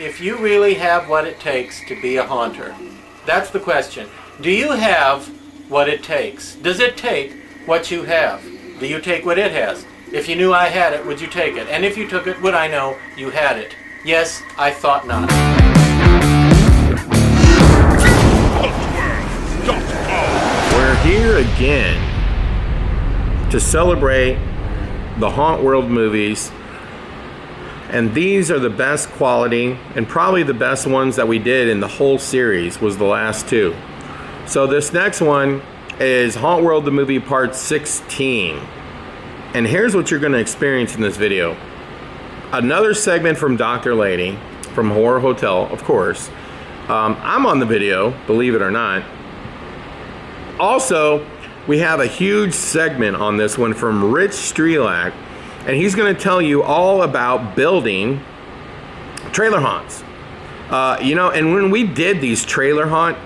If you really have what it takes to be a haunter, that's the question. Do you have what it takes? Does it take what you have? Do you take what it has? If you knew I had it, would you take it? And if you took it, would I know you had it? Yes, I thought not. We're here again to celebrate the Hauntworld movies. And these are the best quality and probably the best ones that we did in the whole series was the last two. So this next one is Hauntworld the Movie Part 16. And here's what you're going to experience in this video. Another segment from Dr. Lady from Horror Hotel, of course. I'm on the video, believe it or not. Also, we have a huge segment on this one from Rich Strelak. And he's going to tell you all about building trailer haunts. And when we did these trailer haunt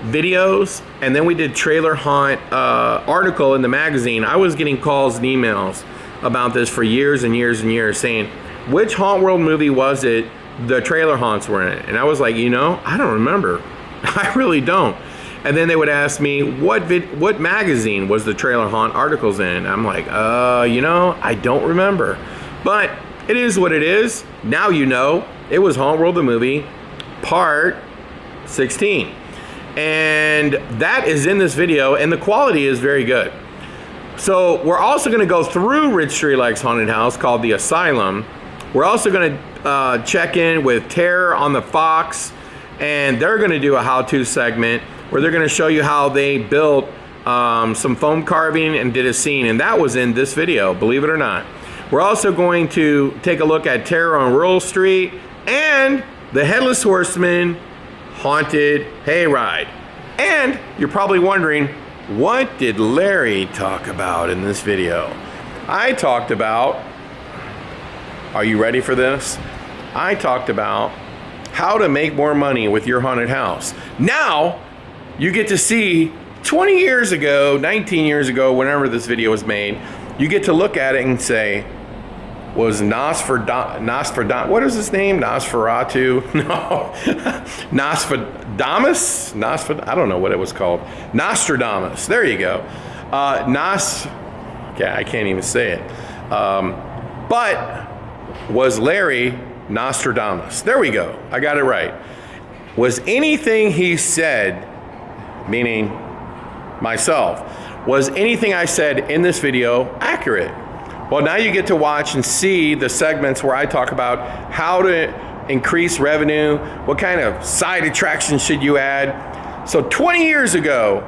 videos, and then we did trailer haunt article in the magazine, I was getting calls and emails about this for years and years and years saying, which Hauntworld movie was it the trailer haunts were in? And I was like, I don't remember. I really don't. And then they would ask me, what magazine was the trailer haunt articles in? I'm like, I don't remember. But it is what it is. Now you know. It was Hauntworld the Movie, Part 16. And that is in this video, and the quality is very good. So we're also going to go through Rich Strelak's haunted house called the Asylum. We're also going to check in with Terror on the Fox, and they're going to do a how-to segment where they're going to show you how they built some foam carving and did a scene, and that was in this video, believe it or not. We're also going to take a look at Terror on Rural Street and the Headless Horseman Haunted Hayride. And you're probably wondering, what did Larry talk about in this video? I talked about, are you ready for this? I talked about how to make more money with your haunted house. Now, you get to see 20 years ago, 19 years ago, whenever this video was made, you get to look at it and say, was Nosferdamus, what is his name? Nosferatu? No. Nostradamus? I don't know what it was called. Nostradamus. There you go. Okay, I can't even say it. But was Larry Nostradamus? There we go. I got it right. Was anything he said, meaning myself, was anything I said in this video accurate? Well, now you get to watch and see the segments where I talk about how to increase revenue, what kind of side attractions should you add. So 20 years ago,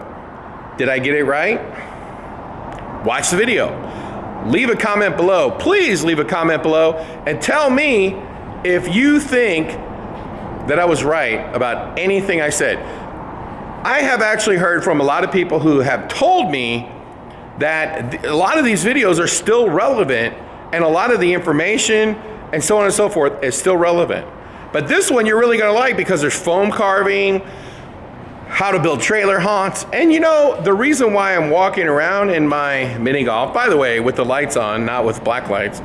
did I get it right? Watch the video. Leave a comment below. Please leave a comment below and tell me if you think that I was right about anything I said. I have actually heard from a lot of people who have told me that a lot of these videos are still relevant and a lot of the information and so on and so forth is still relevant. But this one you're really gonna like because there's foam carving, how to build trailer haunts, and the reason why I'm walking around in my mini golf, by the way, with the lights on, not with black lights,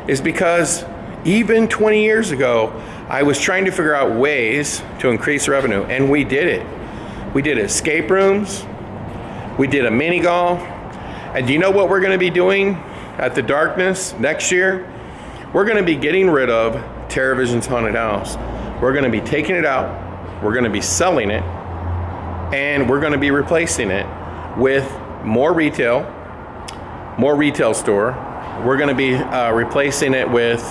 is because even 20 years ago, I was trying to figure out ways to increase revenue, and we did it. We did escape rooms, we did a mini golf, and do you know what we're gonna be doing at the Darkness next year? We're gonna be getting rid of TerrorVision's Haunted House. We're gonna be taking it out, we're gonna be selling it, and we're gonna be replacing it with more retail store. We're gonna be replacing it with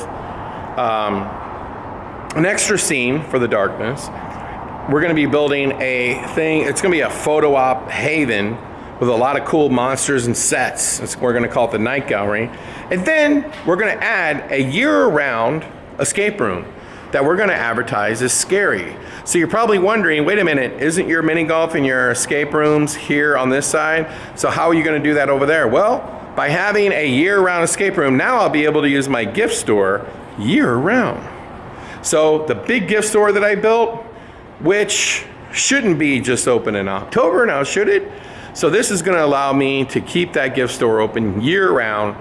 an extra scene for the Darkness. We're gonna be building a thing, it's gonna be a photo op haven with a lot of cool monsters and sets. We're gonna call it the Night Gallery. And then we're gonna add a year-round escape room that we're gonna advertise as scary. So you're probably wondering, wait a minute, isn't your mini golf and your escape rooms here on this side? So how are you gonna do that over there? Well, by having a year-round escape room, now I'll be able to use my gift store year-round. So the big gift store that I built, which shouldn't be just open in October now, should it? So this is gonna allow me to keep that gift store open year-round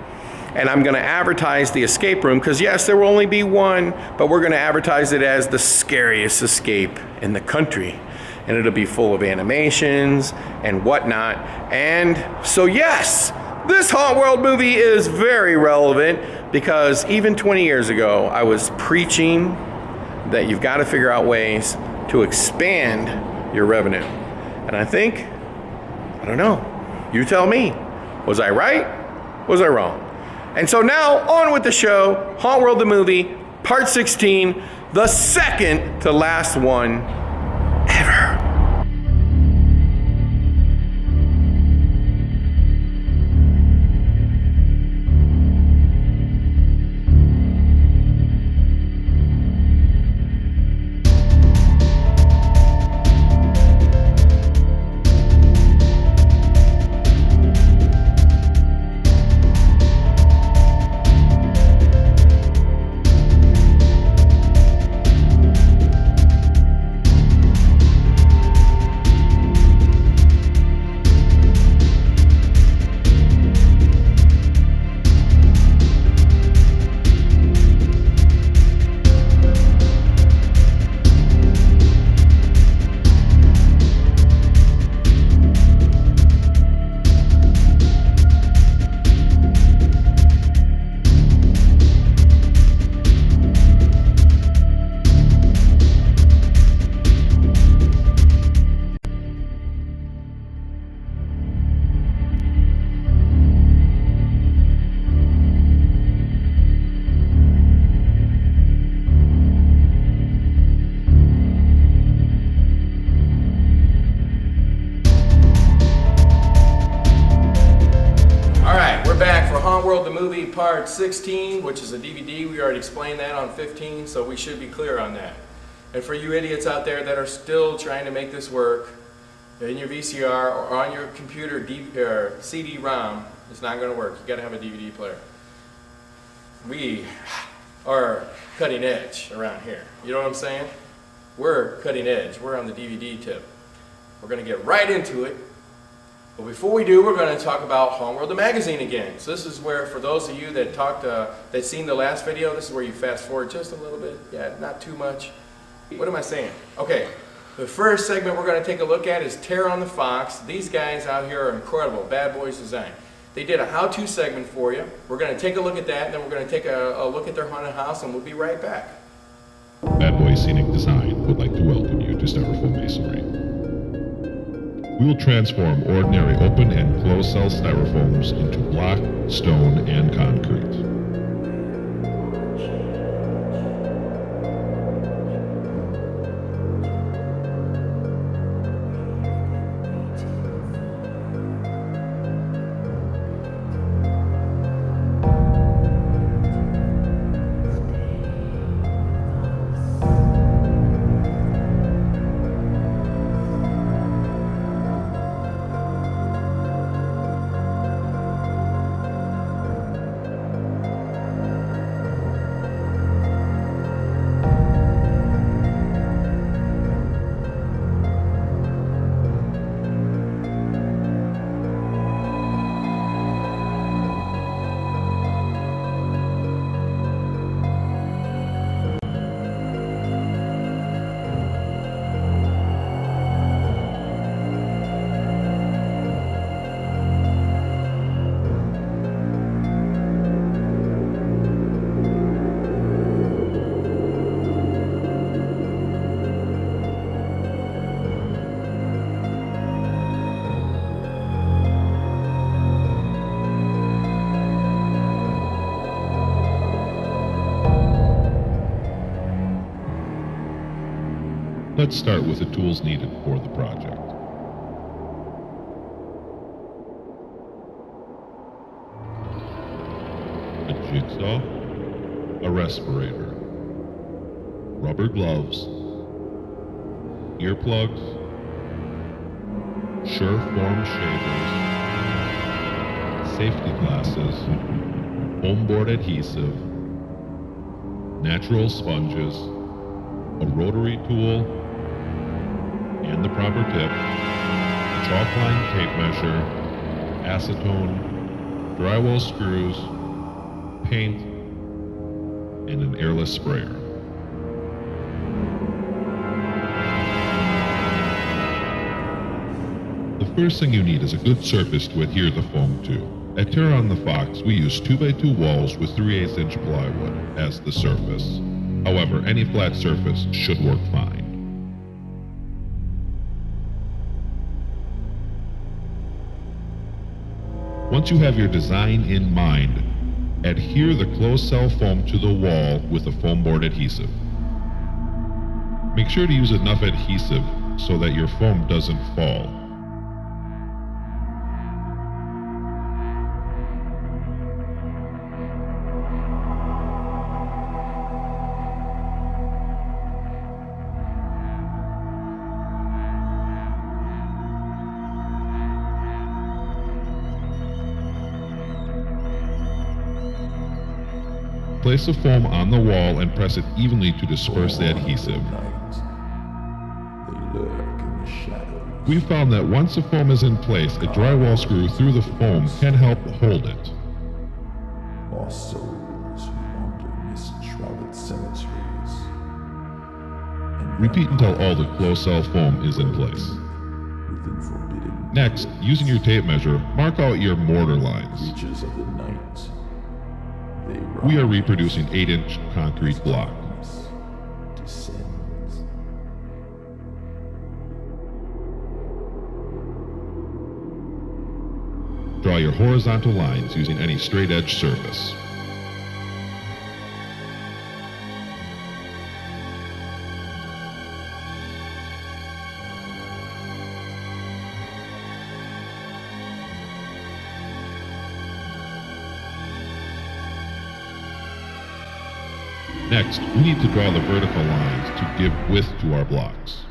and I'm going to advertise the escape room, because yes, there will only be one, but we're going to advertise it as the scariest escape in the country. And it'll be full of animations and whatnot. And so yes, this Hauntworld movie is very relevant, because even 20 years ago, I was preaching that you've got to figure out ways to expand your revenue. And I think, I don't know, you tell me, was I right? Was I wrong? And so now, on with the show, Hauntworld the movie, part 16, the second to last one ever. Hauntworld the movie part 16, which is a DVD. We already explained that on 15, so we should be clear on that. And for you idiots out there that are still trying to make this work in your VCR or on your computer CD-ROM, it's not going to work. You got to have a DVD player. We are cutting edge around here. You know what I'm saying? We're cutting edge. We're on the DVD tip. We're going to get right into it. But before we do, we're going to talk about Hauntworld the magazine again. So this is where, for those of you that that seen the last video, this is where you fast forward just a little bit. Yeah, not too much. What am I saying? Okay, the first segment we're going to take a look at is Terror on the Fox. These guys out here are incredible. Bad Boys Design. They did a how-to segment for you. We're going to take a look at that, and then we're going to take a look at their haunted house, and we'll be right back. Bad Boy Scenic Design would like to welcome you to Styrofoam Masonry. We will transform ordinary open and closed cell styrofoams into block, stone, and concrete. Let's start with the tools needed for the project. A jigsaw, a respirator, rubber gloves, earplugs, Sure-form shavers, safety glasses, homeboard adhesive, natural sponges, a rotary tool, and the proper tip, a chalk line tape measure, acetone, drywall screws, paint, and an airless sprayer. The first thing you need is a good surface to adhere the foam to. At Terra on the Fox, we use 2x2 walls with 3/8-inch plywood as the surface. However, any flat surface should work fine. Once you have your design in mind, adhere the closed-cell foam to the wall with a foam board adhesive. Make sure to use enough adhesive so that your foam doesn't fall. Place the foam on the wall and press it evenly to disperse the adhesive. We found that once the foam is in place, a drywall screw through the foam can help hold it. Lost souls who wander mist-shrouded cemeteries. Repeat until all the closed-cell foam is in place. Within forbidden Next, using your tape measure, mark out your mortar lines. reaches of the night. They We are rise, reproducing 8-inch concrete block. darkness descends. Draw your horizontal lines using any straight edge surface. Next, we need to draw the vertical lines to give width to our blocks.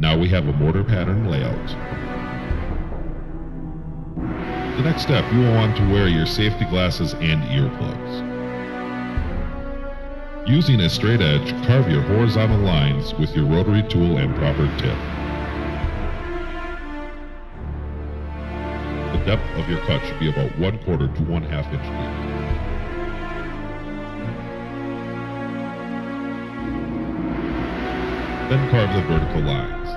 Now we have a mortar pattern layout. The next step, you will want to wear your safety glasses and earplugs. Using a straight edge, carve your horizontal lines with your rotary tool and proper tip. The depth of your cut should be about 1/4 to 1/2 inch deep. Then carve the vertical lines.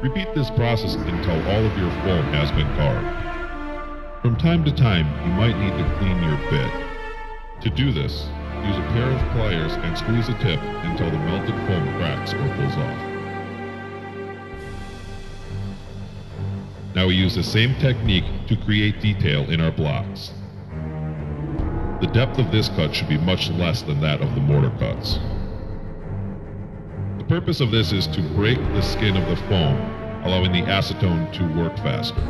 Repeat this process until all of your foam has been carved. From time to time, you might need to clean your bit. To do this, use a pair of pliers and squeeze the tip until the melted foam cracks or pulls off. Now we use the same technique to create detail in our blocks. The depth of this cut should be much less than that of the mortar cuts. The purpose of this is to break the skin of the foam, allowing the acetone to work faster.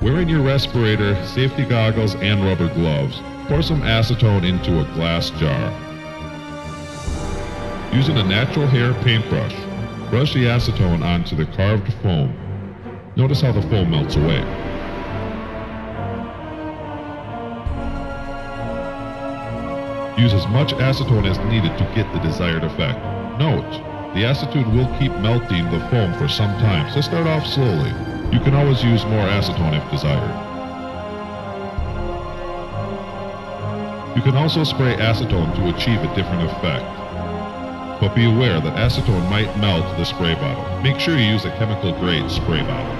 Wearing your respirator, safety goggles, and rubber gloves, pour some acetone into a glass jar. Using a natural hair paintbrush, brush the acetone onto the carved foam. Notice how the foam melts away. Use as much acetone as needed to get the desired effect. Note, the acetone will keep melting the foam for some time, so start off slowly. You can always use more acetone if desired. You can also spray acetone to achieve a different effect. But be aware that acetone might melt the spray bottle. Make sure you use a chemical-grade spray bottle.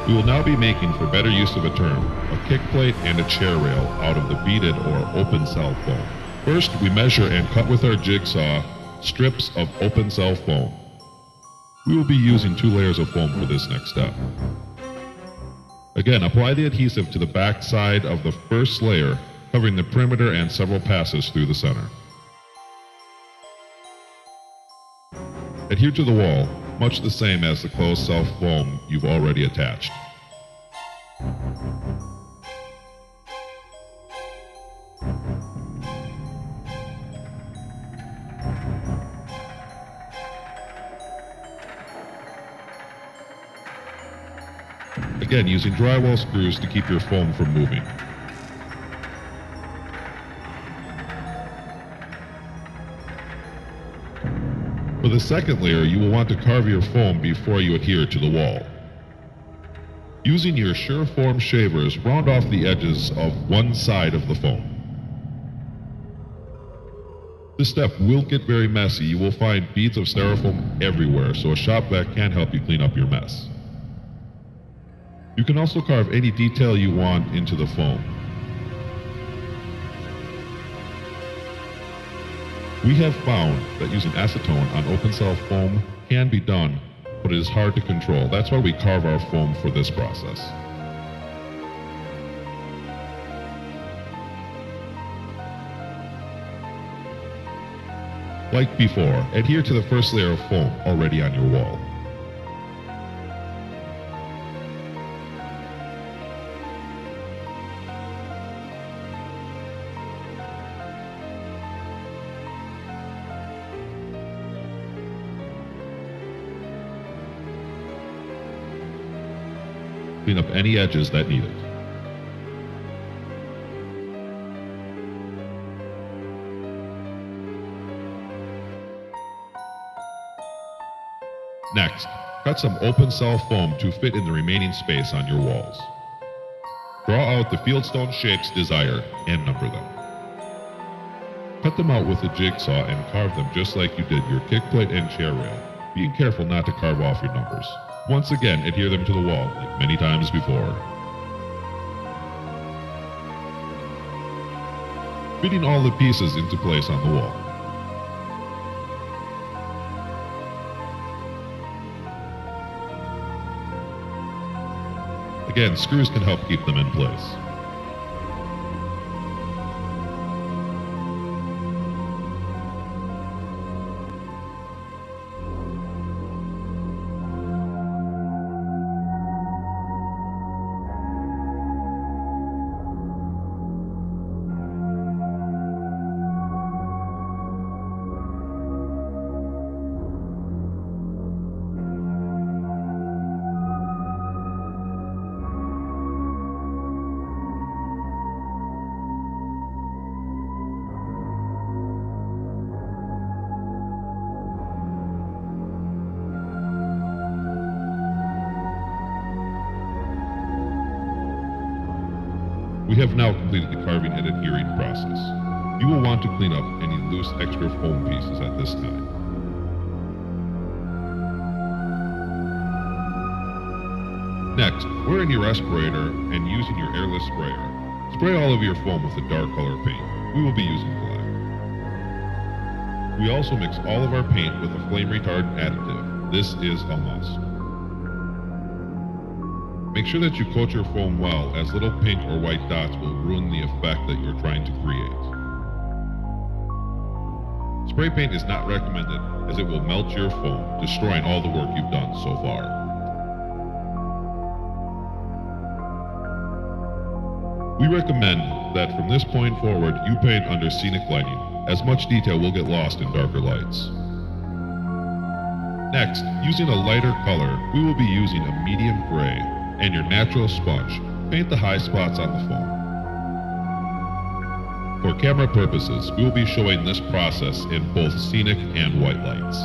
We will now be making, for better use of a term, a kick plate and a chair rail out of the beaded or open cell foam. First, we measure and cut with our jigsaw strips of open cell foam. We will be using 2 layers of foam for this next step. Again, apply the adhesive to the back side of the first layer, covering the perimeter and several passes through the center. Adhere to the wall, much the same as the closed cell foam you've already attached. Again, using drywall screws to keep your foam from moving. For the second layer, you will want to carve your foam before you adhere to the wall. Using your Sureform shavers, round off the edges of one side of the foam. This step will get very messy. You will find beads of styrofoam everywhere, so a shop vac can help you clean up your mess. You can also carve any detail you want into the foam. We have found that using acetone on open cell foam can be done, but it is hard to control. That's why we carve our foam for this process. Like before, adhere to the first layer of foam already on your wall. Clean up any edges that need it. Next, cut some open cell foam to fit in the remaining space on your walls. Draw out the fieldstone shapes desired and number them. Cut them out with a jigsaw and carve them just like you did your kick plate and chair rail, being careful not to carve off your numbers. Once again, adhere them to the wall, like many times before. Fitting all the pieces into place on the wall. Again, screws can help keep them in place. We have now completed the carving and adhering process. You will want to clean up any loose extra foam pieces at this time. Next, wearing your respirator and using your airless sprayer, spray all of your foam with a dark color paint. We will be using black. We also mix all of our paint with a flame retardant additive. This is a must. Make sure that you coat your foam well, as little pink or white dots will ruin the effect that you're trying to create. Spray paint is not recommended, as it will melt your foam, destroying all the work you've done so far. We recommend that from this point forward, you paint under scenic lighting, as much detail will get lost in darker lights. Next, using a lighter color, we will be using a medium gray and your natural sponge. Paint the high spots on the foam. For camera purposes, we will be showing this process in both scenic and white lights.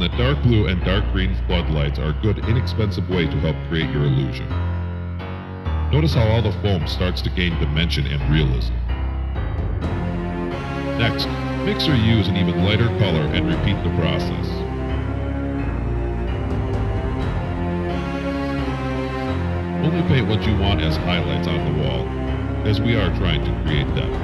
the dark blue and dark green floodlights are a good, inexpensive way to help create your illusion. Notice how all the foam starts to gain dimension and realism. Next, mix or use an even lighter color and repeat the process. Only paint what you want as highlights on the wall, as we are trying to create depth.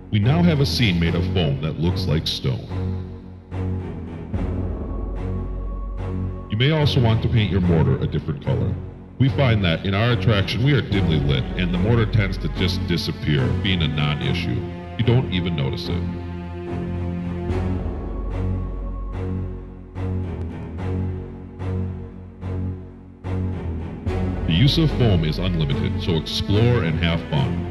We now have a scene made of foam that looks like stone. You may also want to paint your mortar a different color. We find that in our attraction we are dimly lit and the mortar tends to just disappear, being a non-issue. You don't even notice it. The use of foam is unlimited, so explore and have fun.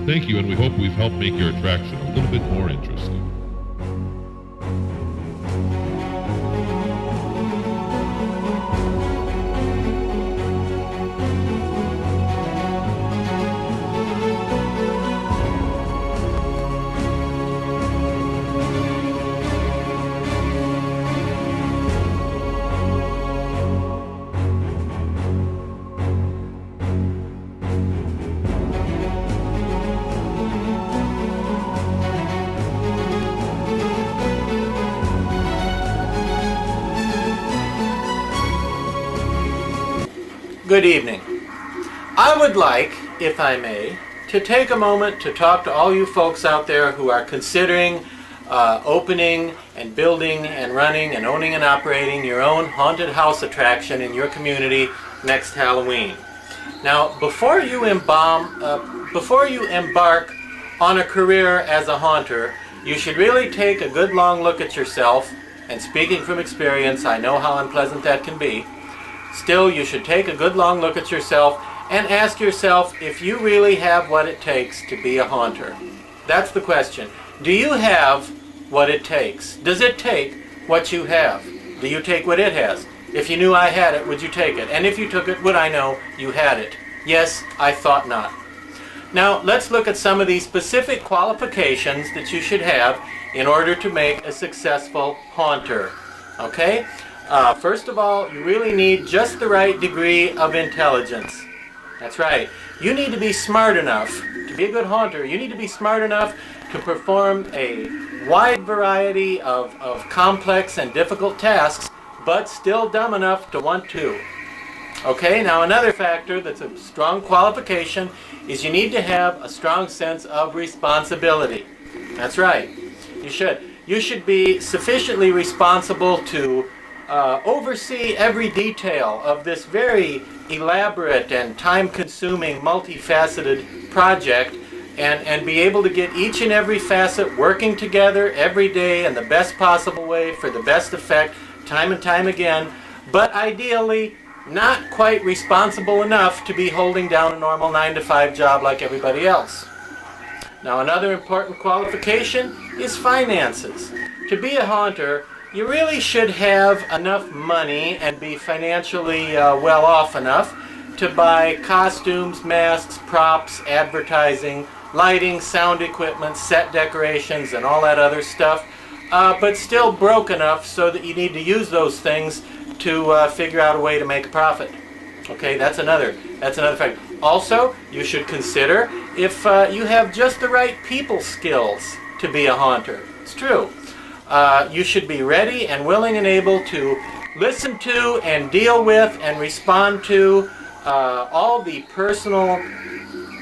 Thank you, and we hope we've helped make your attraction a little bit more interesting. Good evening. I would like, if I may, to take a moment to talk to all you folks out there who are considering opening and building and running and owning and operating your own haunted house attraction in your community next Halloween. Now, before you embark on a career as a haunter, you should really take a good long look at yourself, and speaking from experience, I know how unpleasant that can be. Still, you should take a good long look at yourself and ask yourself if you really have what it takes to be a haunter. That's the question. Do you have what it takes? Does it take what you have? Do you take what it has? If you knew I had it, would you take it? And if you took it, would I know you had it? Yes, I thought not. Now, let's look at some of these specific qualifications that you should have in order to make a successful haunter. Okay? First of all, you really need just the right degree of intelligence. That's right. You need to be smart enough to be a good haunter. You need to be smart enough to perform a wide variety of complex and difficult tasks, but still dumb enough to want to. Okay, now another factor that's a strong qualification is you need to have a strong sense of responsibility. That's right. You should. You should be sufficiently responsible to oversee every detail of this very elaborate and time-consuming, multifaceted project and be able to get each and every facet working together every day in the best possible way for the best effect, time and time again, but ideally not quite responsible enough to be holding down a normal 9-to-5 job like everybody else. Now, another important qualification is finances. To be a haunter, you really should have enough money and be financially well off enough to buy costumes, masks, props, advertising, lighting, sound equipment, set decorations, and all that other stuff, but still broke enough so that you need to use those things to figure out a way to make a profit. Okay, that's another fact. Also, you should consider if you have just the right people skills to be a haunter. It's true. You should be ready and willing and able to listen to and deal with and respond to all the personal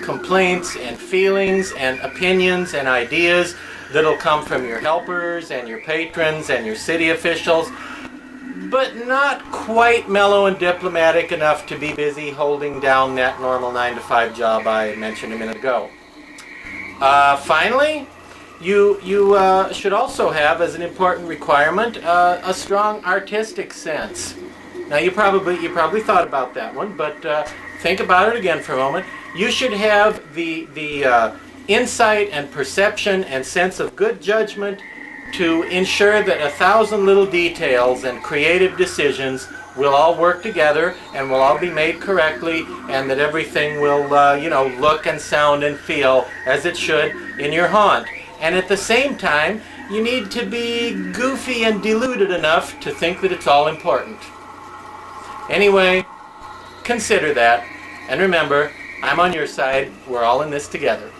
complaints and feelings and opinions and ideas that'll come from your helpers and your patrons and your city officials, but not quite mellow and diplomatic enough to be busy holding down that normal 9-to-5 job I mentioned a minute ago. Finally, you should also have, as an important requirement, a strong artistic sense. Now, you probably thought about that one, but think about it again for a moment. You should have the insight and perception and sense of good judgment to ensure that 1,000 little details and creative decisions will all work together and will all be made correctly, and that everything will, look and sound and feel as it should in your haunt. And at the same time, you need to be goofy and deluded enough to think that it's all important. Anyway, consider that, and remember, I'm on your side. We're all in this together.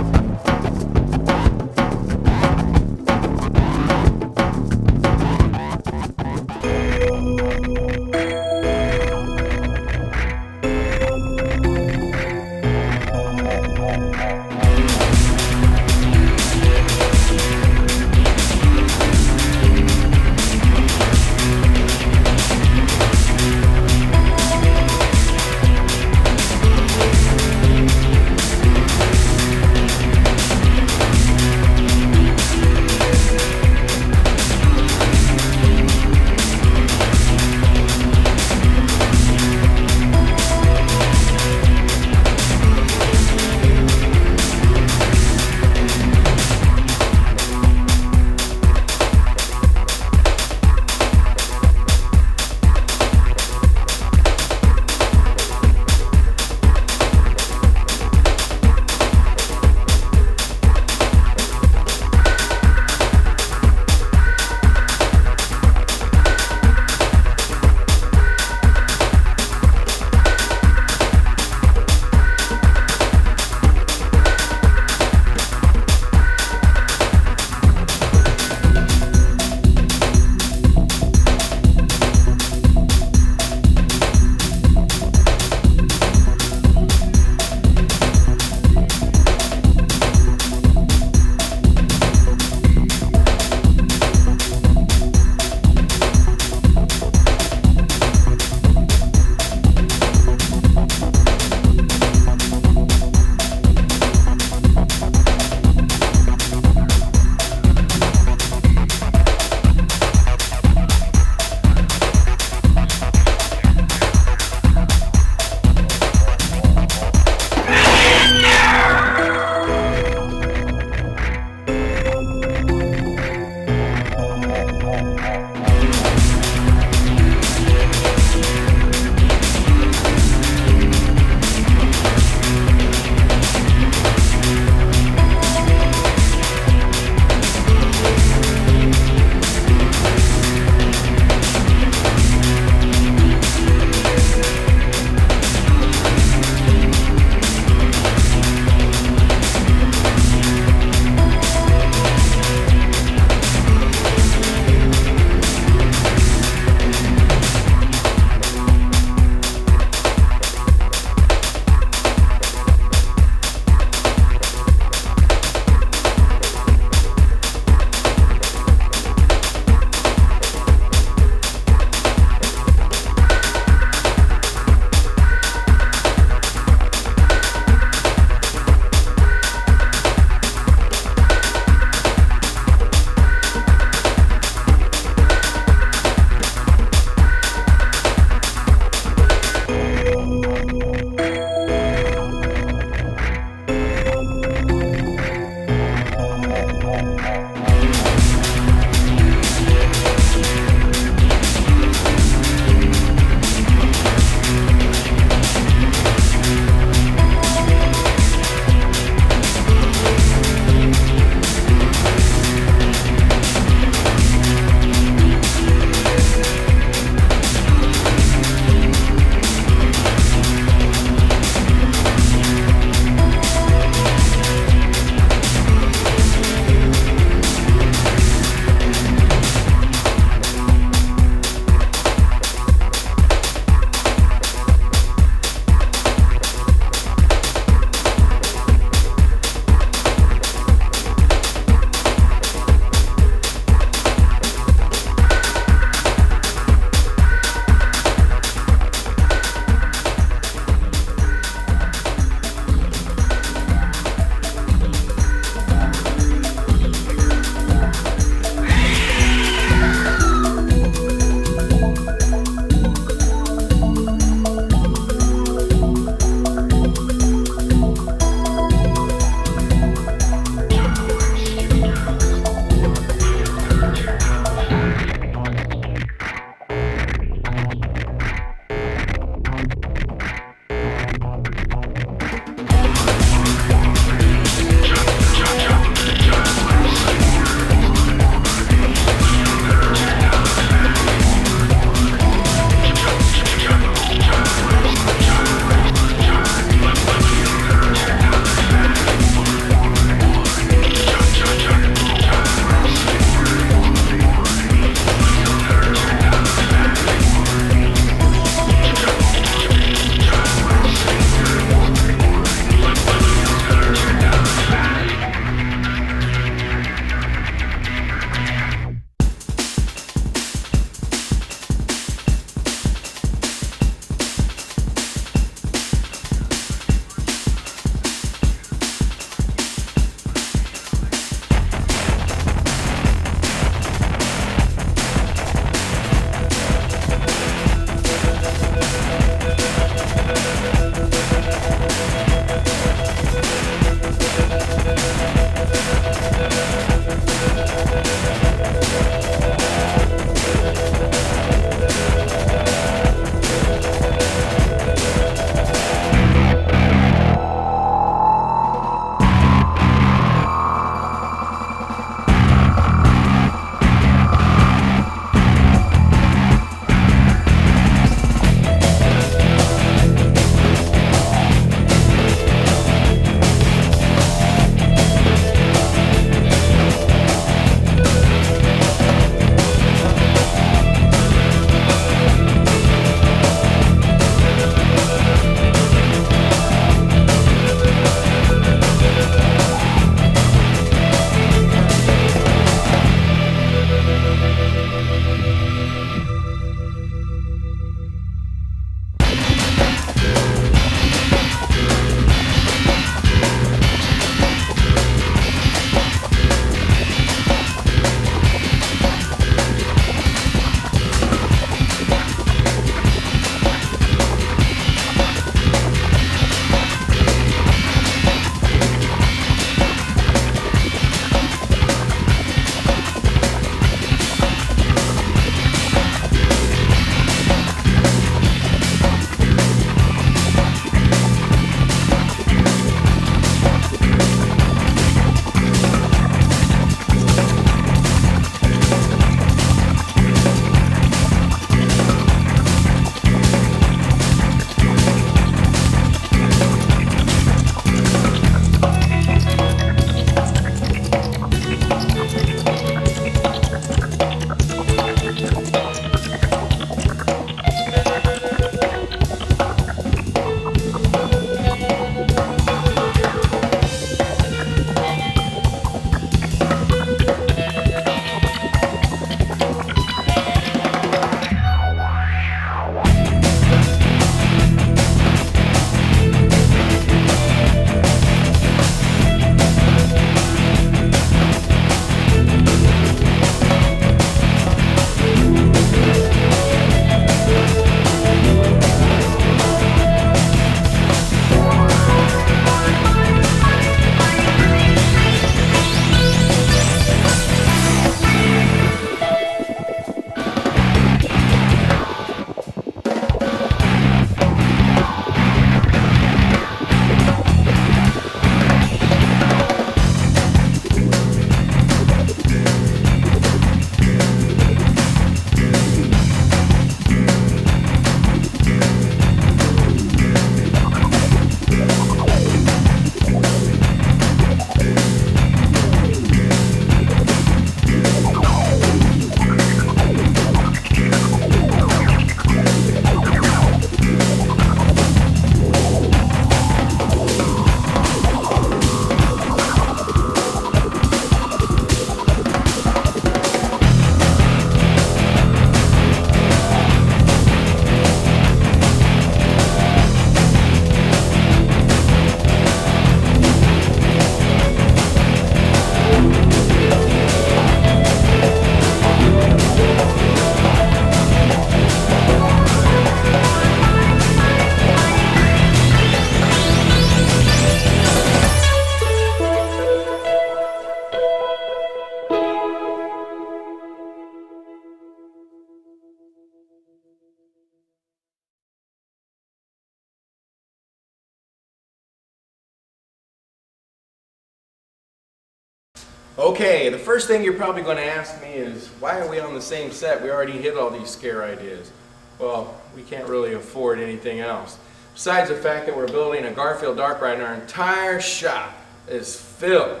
Okay, the first thing you're probably going to ask me is, why are we on the same set? We already hit all these scare ideas. Well, we can't really afford anything else. Besides the fact that we're building a Garfield dark ride, and our entire shop is filled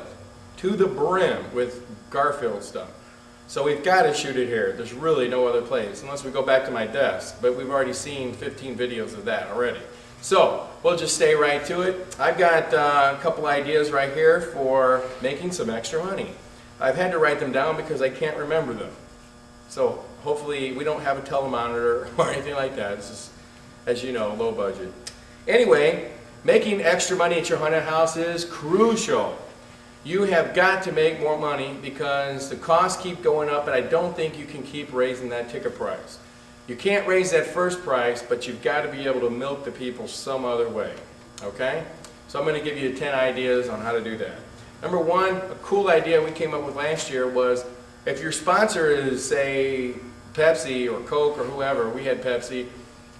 to the brim with Garfield stuff. So we've got to shoot it here. There's really no other place, unless we go back to my desk. But we've already seen 15 videos of that already. So we'll just stay right to it. I've got a couple ideas right here for making some extra money. I've had to write them down because I can't remember them. So hopefully we don't have a telemonitor or anything like that. It's just, as you know, low budget. Anyway, making extra money at your haunted house is crucial. You have got to make more money because the costs keep going up, and I don't think you can keep raising that ticket price. You can't raise that first price, but you've got to be able to milk the people some other way, okay? So I'm going to give you 10 ideas on how to do that. Number one, a cool idea we came up with last year was, if your sponsor is, say, Pepsi or Coke or whoever, we had Pepsi,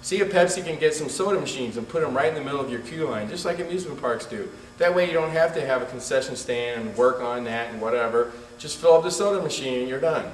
see if Pepsi can get some soda machines and put them right in the middle of your queue line, just like amusement parks do. That way you don't have to have a concession stand and work on that and whatever. Just fill up the soda machine and you're done.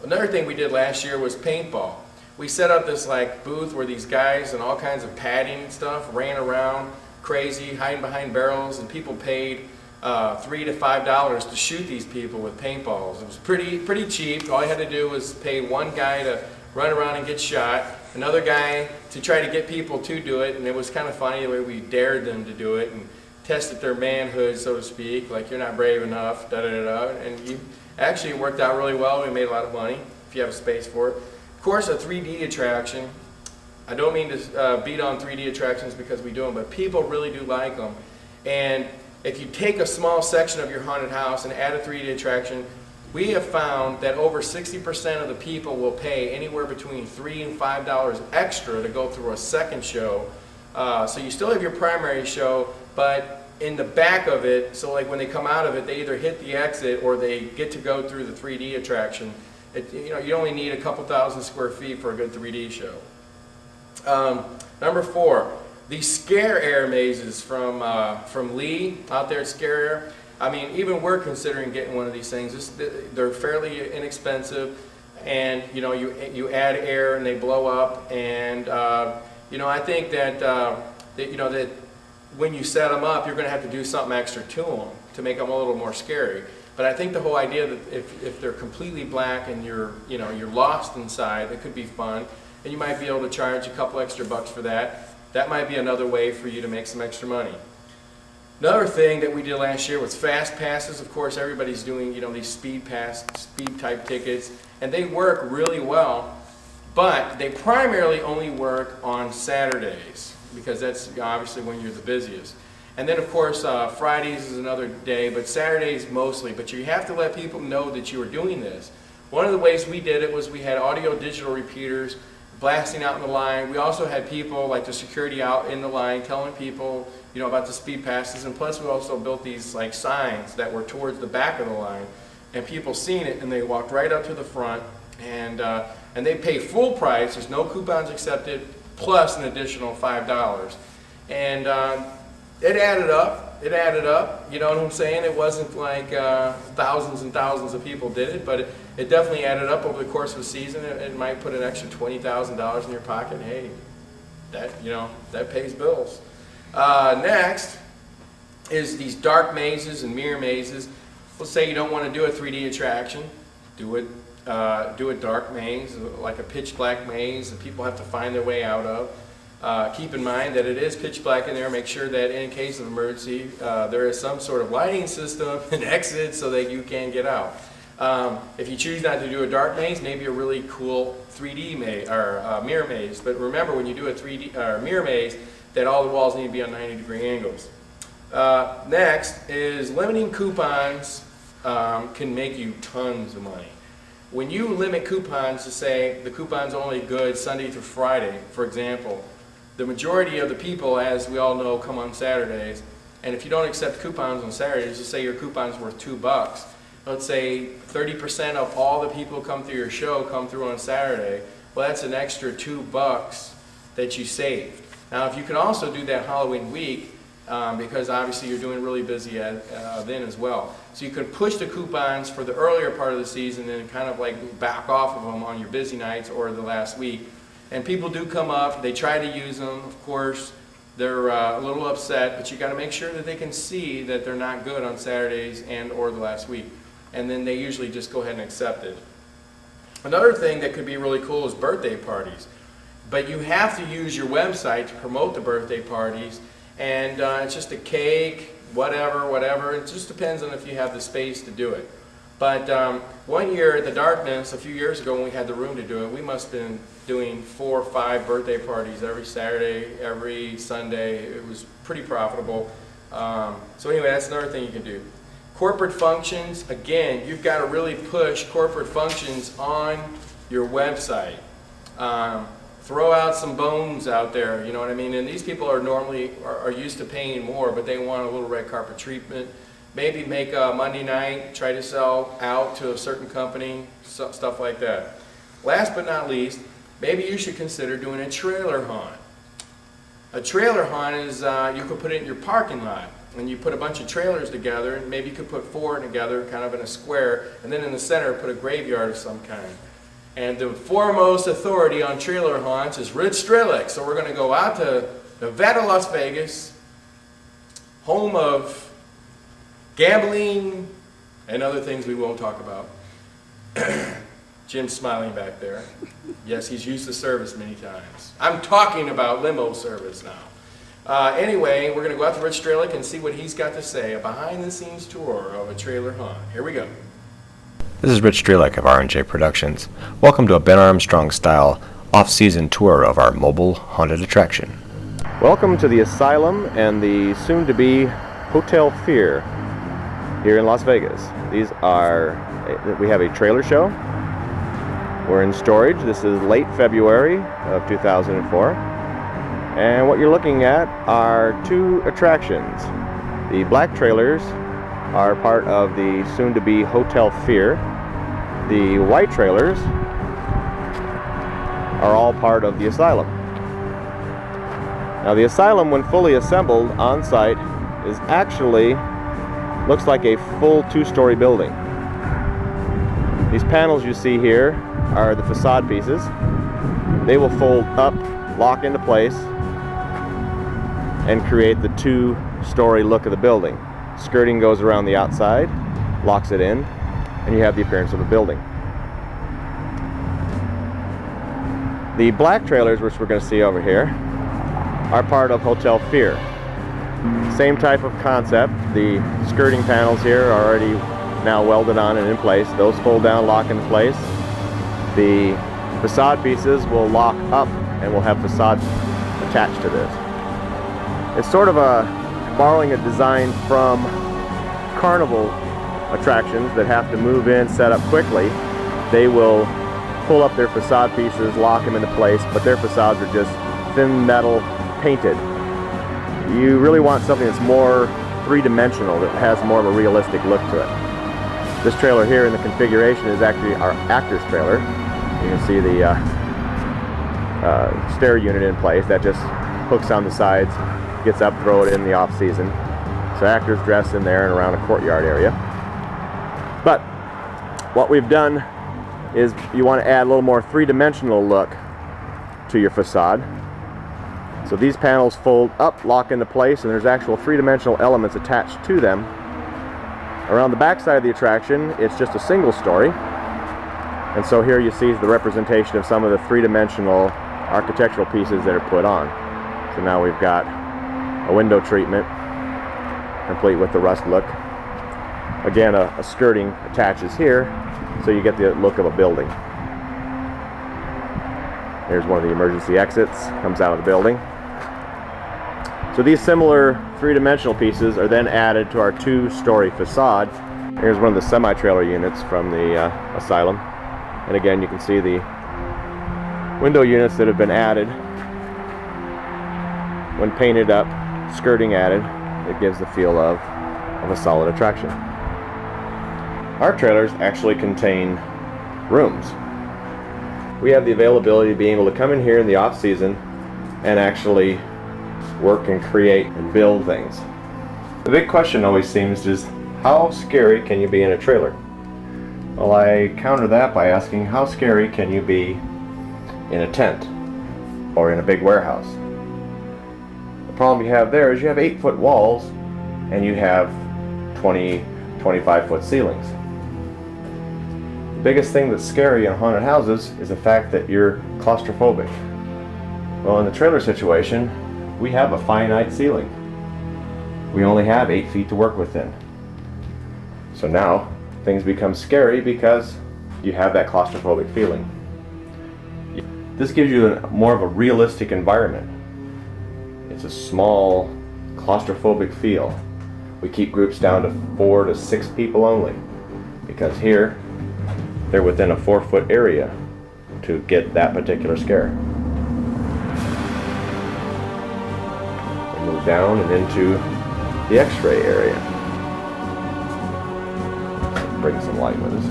Another thing we did last year was paintball. We set up this like booth where these guys and all kinds of padding and stuff ran around crazy, hiding behind barrels, and people paid $3 to $5 to shoot these people with paintballs. It was pretty cheap. All you had to do was pay one guy to run around and get shot, another guy to try to get people to do it, and it was kind of funny the way we dared them to do it and tested their manhood, so to speak, like you're not brave enough, da-da-da-da, and you actually it worked out really well. We made a lot of money if you have a space for it. Of course, a 3D attraction. I don't mean to beat on 3D attractions because we do them, but people really do like them. And if you take a small section of your haunted house and add a 3D attraction, we have found that over 60% of the people will pay anywhere between $3 and $5 extra to go through a second show. So you still have your primary show, but in the back of it, so like when they come out of it, they either hit the exit or they get to go through the 3D attraction. You only need a couple thousand square feet for a good 3D show. Number 4, the Scare Air mazes from Lee out there at Scare Air. I mean, even we're considering getting one of these things. They're fairly inexpensive, and you add air and they blow up. And I think that when you set them up, you're going to have to do something extra to them to make them a little more scary. But I think the whole idea that if they're completely black and you're lost inside, it could be fun, and you might be able to charge a couple extra bucks for that. That might be another way for you to make some extra money. Another thing that we did last year was fast passes. Of course, everybody's doing these speed type tickets, and they work really well, but they primarily only work on Saturdays because that's obviously when you're the busiest. And then of course Fridays is another day, but Saturdays mostly. But you have to let people know that you are doing this. One of the ways we did it was we had audio digital repeaters blasting out in the line. We also had people like the security out in the line telling people about the speed passes, and plus we also built these like signs that were towards the back of the line, and people seen it and they walked right up to the front, and they pay full price. There's no coupons accepted, plus an additional $5, and it added up. You know what I'm saying? It wasn't like thousands and thousands of people did it, but it definitely added up over the course of a season. It might put an extra $20,000 in your pocket. Hey, that pays bills. Next is these dark mazes and mirror mazes. Let's say you don't want to do a 3D attraction. Do a dark maze, like a pitch black maze that people have to find their way out of. Keep in mind that it is pitch black in there. Make sure that in case of emergency, there is some sort of lighting system and exit so that you can get out. If you choose not to do a dark maze, maybe a really cool 3D maze or mirror maze. But remember, when you do a 3D or mirror maze, that all the walls need to be on 90-degree angles. Next is limiting coupons can make you tons of money. When you limit coupons to say the coupon's only good Sunday through Friday, for example, the majority of the people, as we all know, come on Saturdays, and if you don't accept coupons on Saturdays, just say your coupon's worth $2. Let's say 30% of all the people who come through your show come through on Saturday. Well, that's an extra $2 that you saved. Now, if you can also do that Halloween week, because obviously you're doing really busy then as well. So you could push the coupons for the earlier part of the season and kind of like back off of them on your busy nights or the last week. And people do come up, they try to use them, of course. They're a little upset, but you got to make sure that they can see that they're not good on Saturdays and or the last week. And then they usually just go ahead and accept it. Another thing that could be really cool is birthday parties. But you have to use your website to promote the birthday parties. And it's just a cake, whatever. It just depends on if you have the space to do it. But one year at the Darkness, a few years ago when we had the room to do it, we must have been doing 4 or 5 birthday parties every Saturday, every Sunday. It was pretty profitable. So anyway, that's another thing you can do. Corporate functions, again, you've got to really push corporate functions on your website. Throw out some bones out there, you know what I mean? And these people are normally are used to paying more, but they want a little red carpet treatment. Maybe make a Monday night, try to sell out to a certain company, stuff like that. Last but not least, maybe you should consider doing a trailer haunt. A trailer haunt is, you could put it in your parking lot, and you put a bunch of trailers together, and maybe you could put 4 together, kind of in a square, and then in the center put a graveyard of some kind. And the foremost authority on trailer haunts is Rich Strelick. So we're going to go out to Nevada, Las Vegas, home of gambling and other things we won't talk about. Jim's smiling back there. Yes, he's used the service many times. I'm talking about limo service now. Anyway, we're going to go out to Rich Strelick and see what he's got to say, a behind-the-scenes tour of a trailer haunt. Here we go. This is Rich Strelick of R&J Productions. Welcome to a Ben Armstrong-style off-season tour of our mobile haunted attraction. Welcome to the Asylum and the soon-to-be Hotel Fear here in Las Vegas. We have a trailer show. We're in storage. This is late February of 2004. And what you're looking at are 2 attractions. The black trailers are part of the soon-to-be Hotel Fear. The white trailers are all part of the Asylum. Now the Asylum, when fully assembled on site, is actually looks like a full 2-story building. These panels you see here are the facade pieces. They will fold up, lock into place, and create the 2-story look of the building. Skirting goes around the outside, locks it in, and you have the appearance of a building. The black trailers, which we're going to see over here, are part of Hotel Fear. Same type of concept. The skirting panels here are already now welded on and in place. Those fold down, lock into place. The facade pieces will lock up and will have facades attached to this. It's sort of borrowing a design from carnival attractions that have to move in, set up quickly. They will pull up their facade pieces, lock them into place, but their facades are just thin metal painted. You really want something that's more 3-dimensional, that has more of a realistic look to it. This trailer here in the configuration is actually our actor's trailer. You can see the stair unit in place that just hooks on the sides, gets up, throw it in the off season. So actors dress in there and around a courtyard area. But what we've done is you want to add a little more 3-dimensional look to your facade. So these panels fold up, lock into place, and there's actual 3-dimensional elements attached to them. Around the back side of the attraction, it's just a single story. And so here you see the representation of some of the 3-dimensional architectural pieces that are put on. So now we've got a window treatment, complete with the rust look. Again, a skirting attaches here, so you get the look of a building. Here's one of the emergency exits, comes out of the building. So these similar 3-dimensional pieces are then added to our 2-story facade. Here's one of the semi-trailer units from the Asylum. And again, you can see the window units that have been added. When painted up, skirting added, it gives the feel of a solid attraction. Our trailers actually contain rooms. We have the availability of being able to come in here in the off season and actually work and create and build things. The big question always seems is, how scary can you be in a trailer? Well, I counter that by asking, how scary can you be in a tent or in a big warehouse? The problem you have there is you have 8-foot walls and you have 20, 25-foot ceilings. The biggest thing that's scary in haunted houses is the fact that you're claustrophobic. Well, in the trailer situation, we have a finite ceiling. We only have 8 feet to work within. So now things become scary because you have that claustrophobic feeling. This gives you more of a realistic environment. It's a small claustrophobic feel. We keep groups down to 4 to 6 people only, because here they're within a 4-foot area to get that particular scare. We move down and into the X-ray area. Bring some light with us.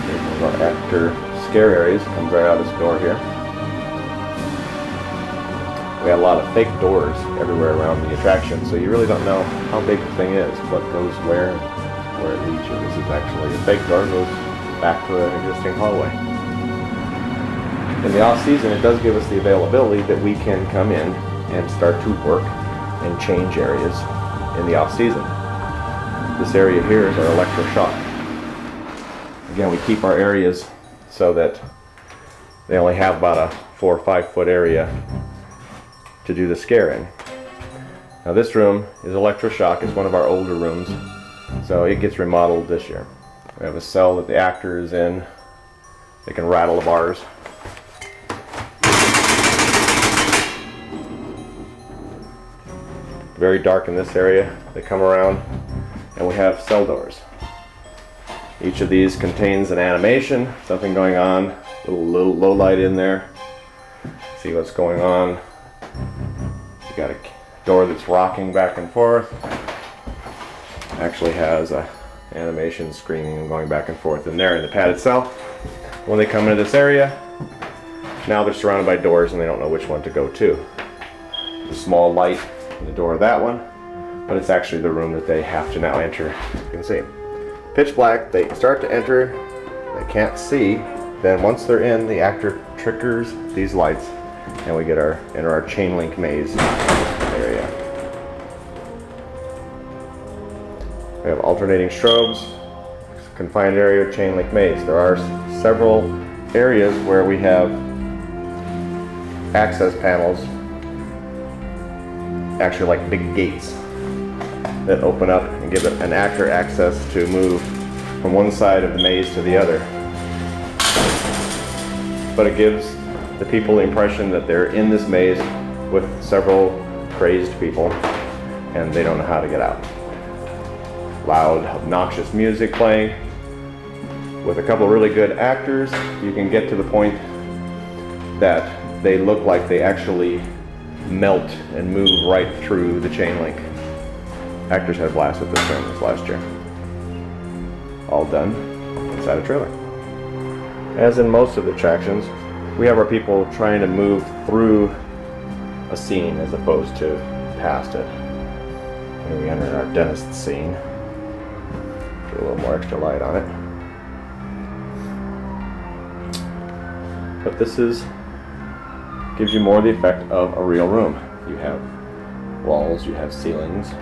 There's our actor scare areas. Come right out this door here. We have a lot of fake doors everywhere around the attraction, so you really don't know how big the thing is, what goes where, and where it leads you. This is actually a fake door, goes back to an existing hallway. In the off season, it does give us the availability that we can come in and start to work and change areas in the off season. This area here is our electroshock. Again, we keep our areas so that they only have about a 4 or 5 foot area to do the scare in. Now this room is electroshock. It's one of our older rooms, so it gets remodeled this year. We have a cell that the actor is in. They can rattle the bars. Very dark in this area. They come around, and we have cell doors. Each of these contains an animation, something going on, a little low light in there. See what's going on. You got a door that's rocking back and forth. Actually has a animation screening and going back and forth in there in the pad itself. When they come into this area, now they're surrounded by doors and they don't know which one to go to. There's a small light in the door of that one, but it's actually the room that they have to now enter. You can see. Pitch black, they start to enter, they can't see. Then once they're in, the actor triggers these lights and we get enter our chain link maze area. We have alternating strobes, confined area, chain link maze. There are several areas where we have access panels, actually like big gates that open up and give an actor access to move from one side of the maze to the other. But it gives the people the impression that they're in this maze with several crazed people and they don't know how to get out. Loud, obnoxious music playing. With a couple really good actors, you can get to the point that they look like they actually melt and move right through the chain link. Actors had a blast with this film this last year. All done inside a trailer. As in most of the attractions, we have our people trying to move through a scene as opposed to past it. Here we enter our dentist scene. Put a little more extra light on it. But this gives you more the effect of a real room. You have walls, you have ceilings,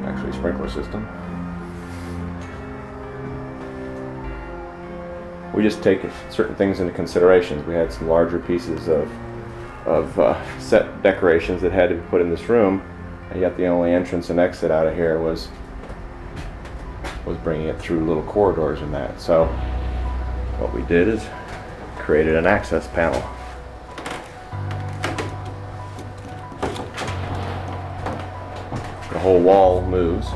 actually a sprinkler system. We just take certain things into consideration. We had some larger pieces of set decorations that had to be put in this room, and yet the only entrance and exit out of here was bringing it through little corridors and that. So what we did is created an access panel. The whole wall moves,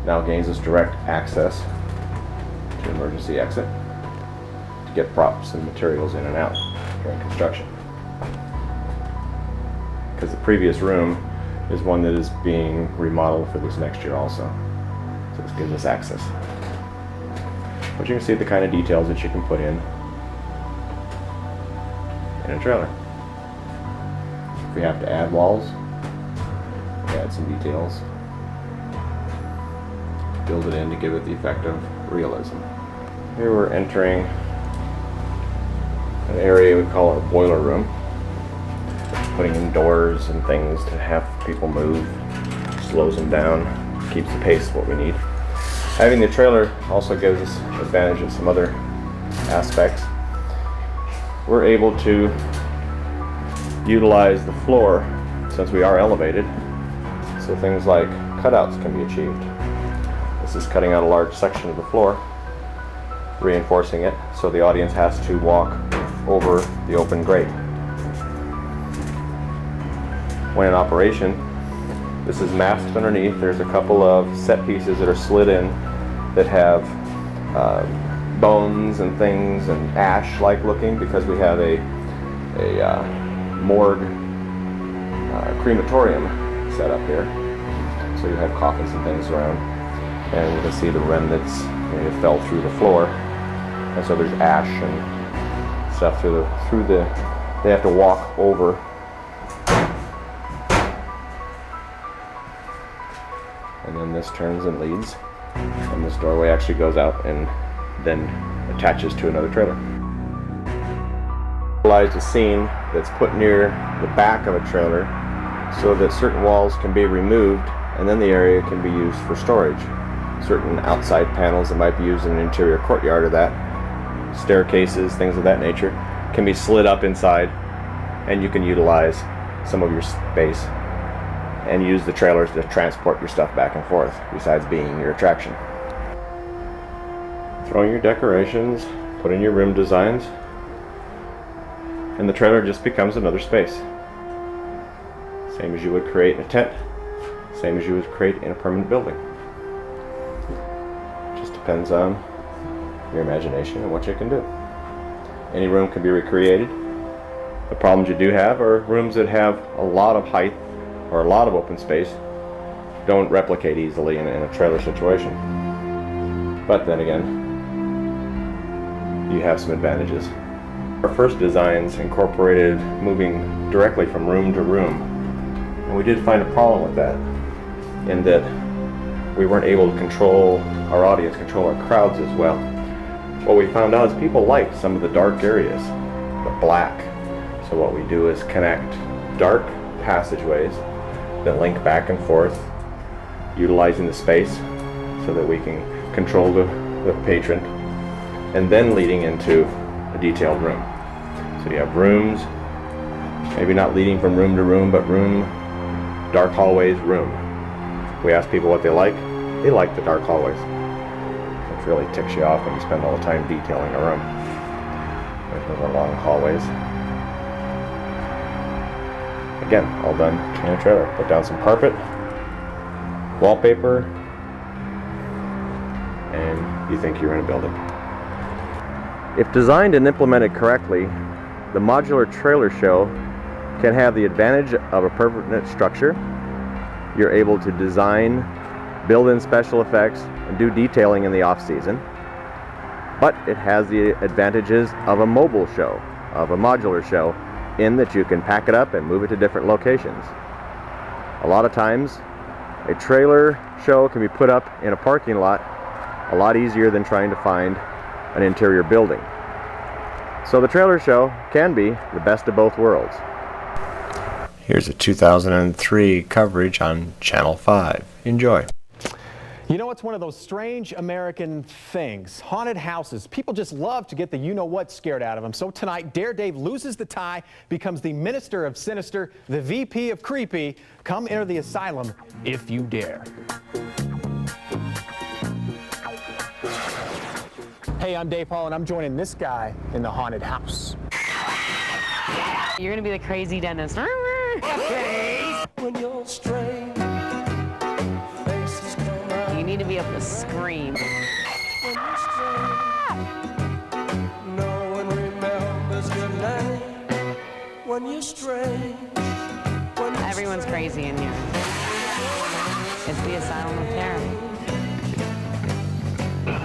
now gains us direct access to emergency exit to get props and materials in and out during construction. Because the previous room is one that is being remodeled for this next year also. So this gives us access. But you can see the kind of details that you can put in a trailer. If we have to add walls, we add some details. Build it in to give it the effect of realism. Here we're entering an area we call our boiler room. Putting in doors and things to have people move, slows them down, keeps the pace of what we need. Having the trailer also gives us advantage of some other aspects. We're able to utilize the floor since we are elevated, so things like cutouts can be achieved. This is cutting out a large section of the floor, reinforcing it so the audience has to walk over the open grate. When in operation, this is masked underneath. There's a couple of set pieces that are slid in that have bones and things and ash-like looking, because we have a morgue crematorium set up here. So you have coffins and things around, and you can see the remnants. It fell through the floor, and so there's ash and stuff through the. They have to walk over. And then this turns and leads, and this doorway actually goes out and then attaches to another trailer. A scene that's put near the back of a trailer so that certain walls can be removed, and then the area can be used for storage. Certain outside panels that might be used in an interior courtyard or that, staircases, things of that nature, can be slid up inside, and you can utilize some of your space and use the trailers to transport your stuff back and forth, besides being your attraction. Throw in your decorations, put in your room designs, and the trailer just becomes another space. Same as you would create in a tent, same as you would create in a permanent building. It just depends on your imagination and what you can do. Any room can be recreated. The problems you do have are rooms that have a lot of height or a lot of open space don't replicate easily in a trailer situation. But then again, you have some advantages. Our first designs incorporated moving directly from room to room, and we did find a problem with that, in that we weren't able to control our audience, control our crowds as well. What we found out is people liked some of the dark areas, the black. So what we do is connect dark passageways that link back and forth, utilizing the space so that we can control the patron, and then leading into a detailed room. So you have rooms, maybe not leading from room to room, but room, dark hallways, room. We ask people what they like the dark hallways. It really ticks you off when you spend all the time detailing a room. There's those long hallways. Again, all done in a trailer. Put down some carpet, wallpaper, and you think you're in a building. If designed and implemented correctly, the modular trailer show can have the advantage of a permanent structure. You're able to design, build in special effects, and do detailing in the off-season. But it has the advantages of a mobile show, of a modular show, in that you can pack it up and move it to different locations. A lot of times, a trailer show can be put up in a parking lot a lot easier than trying to find an interior building. So the trailer show can be the best of both worlds. Here's a 2003 coverage on Channel 5. Enjoy. You know, it's one of those strange American things. Haunted houses. People just love to get the you-know-what scared out of them. So tonight, Dare Dave loses the tie, becomes the Minister of Sinister, the VP of Creepy. Come enter the asylum if you dare. Hey, I'm Dave Hall, and I'm joining this guy in the haunted house. You're gonna be the crazy dentist. When you're strange, faces come out. You need to be able to scream. When you're strange, no one remembers your name. When you're strange, when you're Everyone's crazy in here. It's the Asylum of Terror.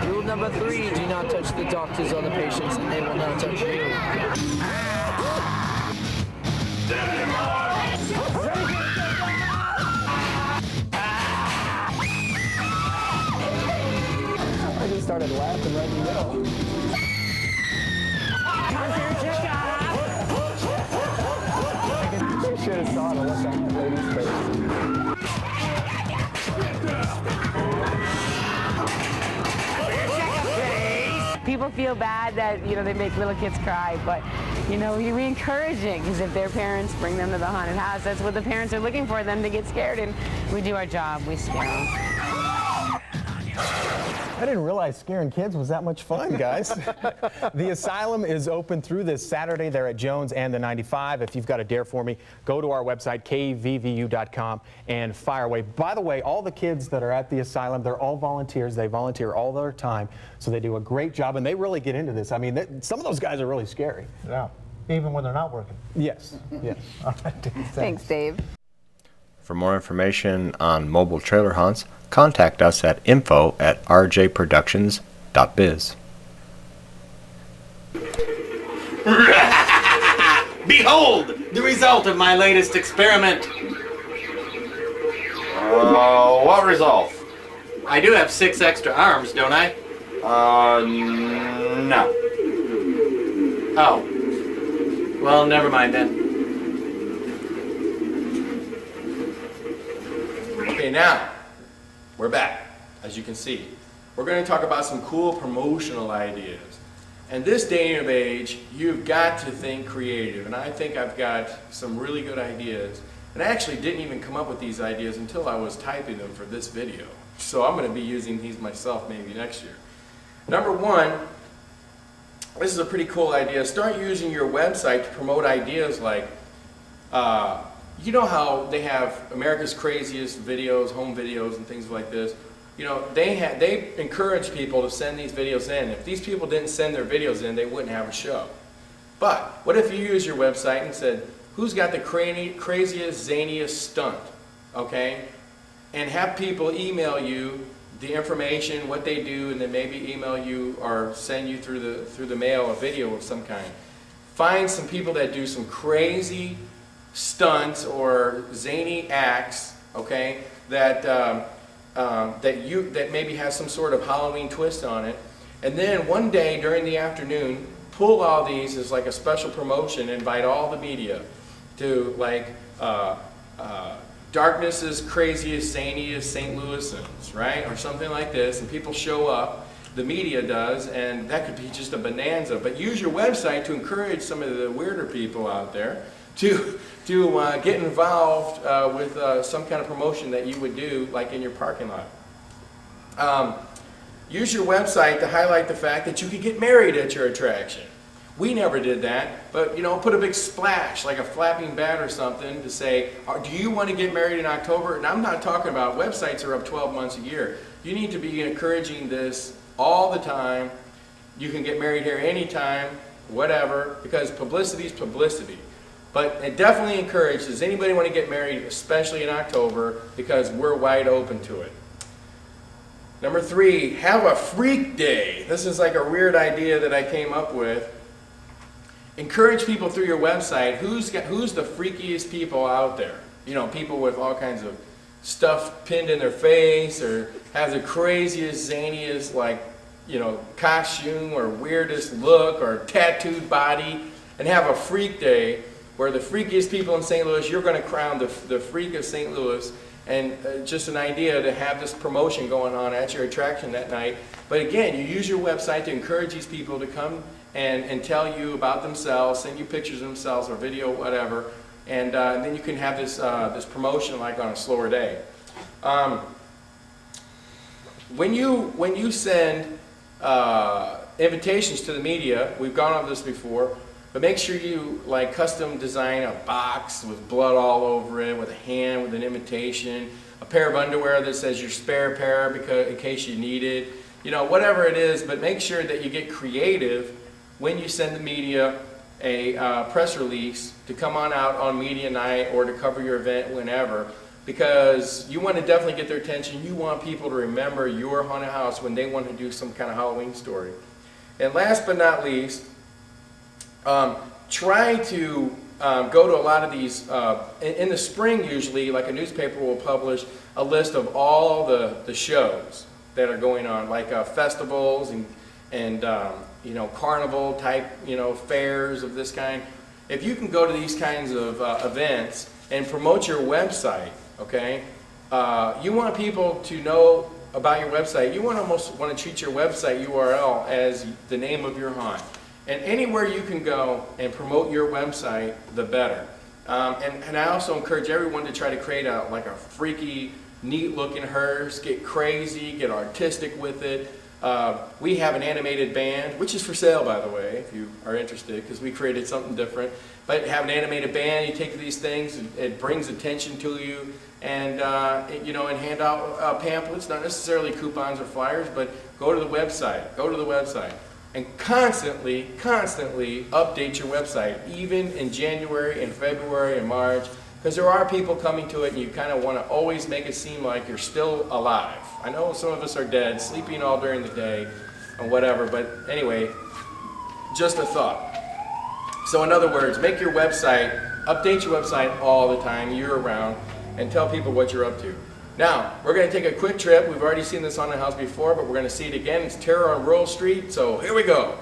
You'll number 3, do not touch the doctors or the patients, and they will not touch you. I just started laughing right in the middle. You should have saw the look on the lady's face. People feel bad that, they make little kids cry, but, we encourage it, because if their parents bring them to the haunted house, that's what the parents are looking for, them to get scared, and we do our job, we scare them. I didn't realize scaring kids was that much fun, guys. The Asylum is open through this Saturday. They're at Jones and the 95. If you've got a dare for me, go to our website, kvvu.com, and fire away. By the way, all the kids that are at the Asylum, they're all volunteers. They volunteer all their time, so they do a great job, and they really get into this. I mean, some of those guys are really scary. Yeah, even when they're not working. Yes, yes. All right, Dave, Thanks, Dave. For more information on mobile trailer haunts, contact us at info@rjproductions.biz. Behold the result of my latest experiment. What result? I do have 6 extra arms, don't I? No. Oh. Well, never mind then. Okay, now, we're back, as you can see. We're going to talk about some cool promotional ideas. And this day and age, you've got to think creative, and I think I've got some really good ideas. And I actually didn't even come up with these ideas until I was typing them for this video. So I'm going to be using these myself maybe next year. Number 1, this is a pretty cool idea. Start using your website to promote ideas like, you know how they have America's Craziest videos, home videos, and things like this. They encourage people to send these videos in. If these people didn't send their videos in, they wouldn't have a show. But what if you use your website and said, who's got the craziest, zaniest stunt? Okay? And have people email you the information, what they do, and then maybe email you or send you through the mail a video of some kind. Find some people that do some crazy stunts or zany acts, okay, that maybe has some sort of Halloween twist on it, and then one day during the afternoon, pull all these as like a special promotion, invite all the media to like Darkness's craziest, zaniest St. Louisans, right, or something like this, and people show up. The media does, and that could be just a bonanza. But use your website to encourage some of the weirder people out there to get involved with some kind of promotion that you would do, like in your parking lot. Use your website to highlight the fact that you could get married at your attraction. We never did that, but put a big splash, like a flapping bat or something, to say, do you want to get married in October? And I'm not talking about websites are up 12 months a year. You need to be encouraging this all the time. You can get married here anytime, whatever, because publicity is publicity. But it definitely encourages, does anybody want to get married, especially in October, because we're wide open to it. Number 3, have a freak day. This is like a weird idea that I came up with. Encourage people through your website. Who's the freakiest people out there? People with all kinds of stuff pinned in their face, or have the craziest, zaniest, costume, or weirdest look, or tattooed body, and have a freak day where the freakiest people in St. Louis, you're going to crown the freak of St. Louis, and just an idea to have this promotion going on at your attraction that night. But again, you use your website to encourage these people to come and tell you about themselves, send you pictures of themselves or video, whatever, and then you can have this promotion like on a slower day. When you send invitations to the media, we've gone over this before, but make sure you custom design a box with blood all over it, with a hand, with an invitation, a pair of underwear that says your spare pair in case you need it, whatever it is. But make sure that you get creative when you send the media a press release to come on out on media night or to cover your event whenever. because you want to definitely get their attention. You want people to remember your haunted house when they want to do some kind of Halloween story. And last but not least, try to go to a lot of these, in the spring usually, like a newspaper will publish a list of all the shows that are going on, like festivals and you know, carnival type, you know, fairs of this kind. If you can go to these kinds of events and promote your website, okay, you want people to know about your website. You almost want to treat your website URL as the name of your haunt. And anywhere you can go and promote your website, the better. And I also encourage everyone to try to create like a freaky, neat looking hearse, get crazy, get artistic with it. We have an animated band, which is for sale, by the way, if you are interested, because we created something different. But have an animated band, you take these things, it brings attention to you, and you know, and hand out pamphlets, not necessarily coupons or flyers, but go to the website, and constantly update your website, even in January and February and March, because there are people coming to it, and you kind of want to always make it seem like you're still alive. I know some of us are dead, sleeping all during the day, and whatever, but anyway, just a thought. So in other words, make your website, update your website all the time, year-round, and tell people what you're up to. Now, we're going to take a quick trip. We've already seen this haunted house before, but we're going to see it again. It's Terror on Rural Street, so here we go.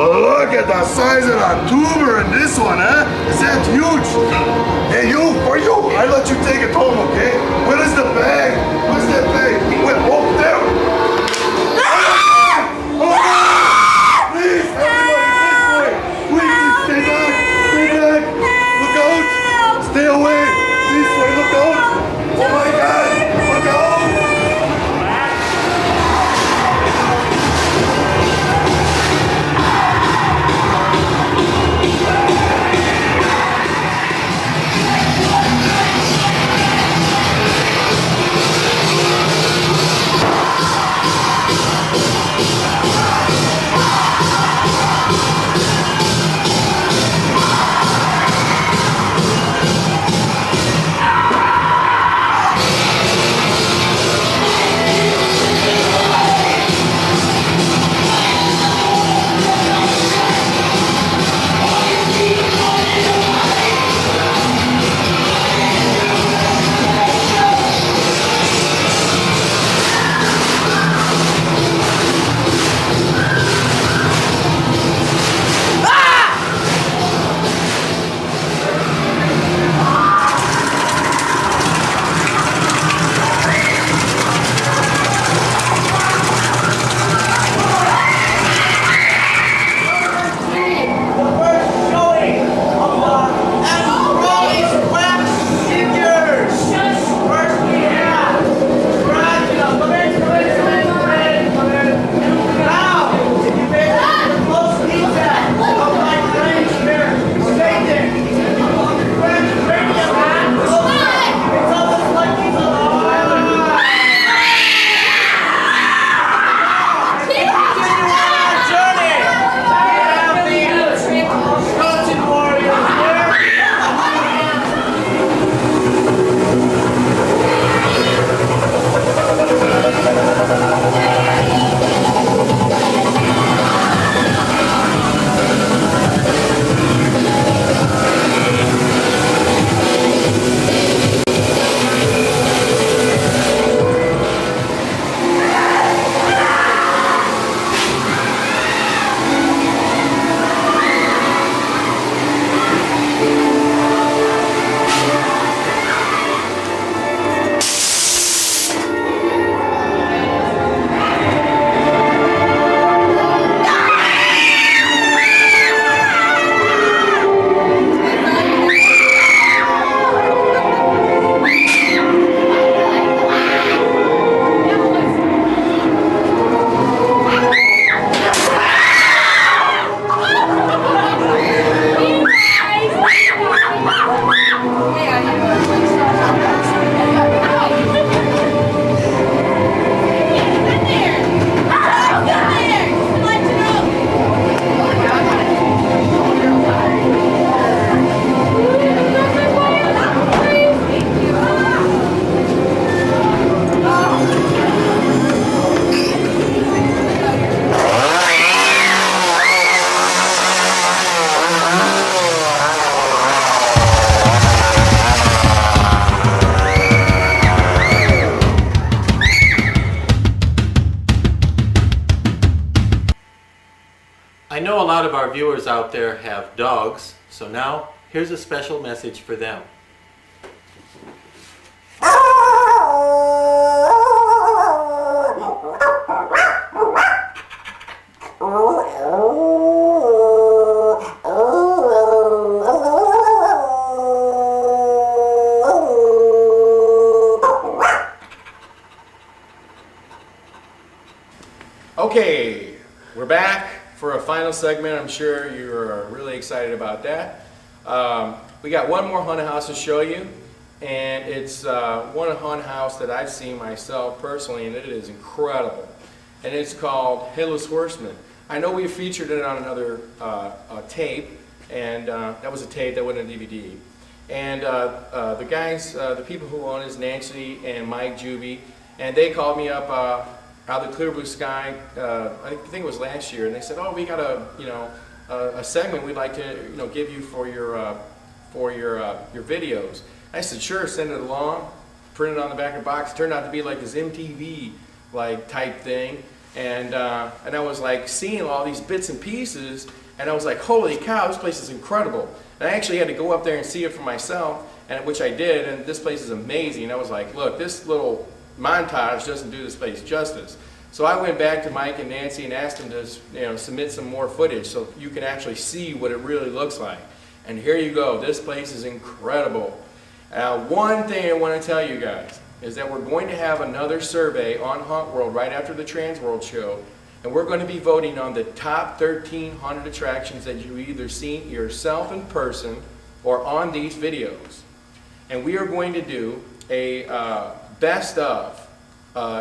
Look at the size of that tuber in this one, huh? Is that huge? Hey, you, for you, I let you take it home, okay? Where is the bag? Where's that bag? Wait, oh, there. Please, everybody, this way. Please, stay back. Stay back. Look out. Stay away. This way, look out. Oh my God. Look out. I know a lot of our viewers out there have dogs, so now here's a special message for them. Okay, we're back for a final segment. I'm sure you're really excited about that. We got one more haunted house to show you, and it's one haunted house that I've seen myself personally, and it is incredible. And it's called Headless Horseman. I know we featured it on another tape, and that was a tape that wasn't a DVD. And the guys, the people who own it is Nancy and Mike Juby, and they called me up out of the clear blue sky. I think it was last year, and they said, "Oh, we got a segment we'd like to give you for your videos." I said, "Sure, send it along." Printed on the back of the box. It turned out to be like this MTV like type thing, And I was like seeing all these bits and pieces, and I was like, holy cow, this place is incredible. And I actually had to go up there and see it for myself, and which I did, and this place is amazing. I was like, look, this little montage doesn't do this place justice. So I went back to Mike and Nancy and asked them to submit some more footage so you can actually see what it really looks like. And here you go, this place is incredible. One thing I want to tell you guys is that we're going to have another survey on Hauntworld right after the Transworld show, and we're going to be voting on the top 13 haunted attractions that you've either seen yourself in person or on these videos. And we are going to do a best of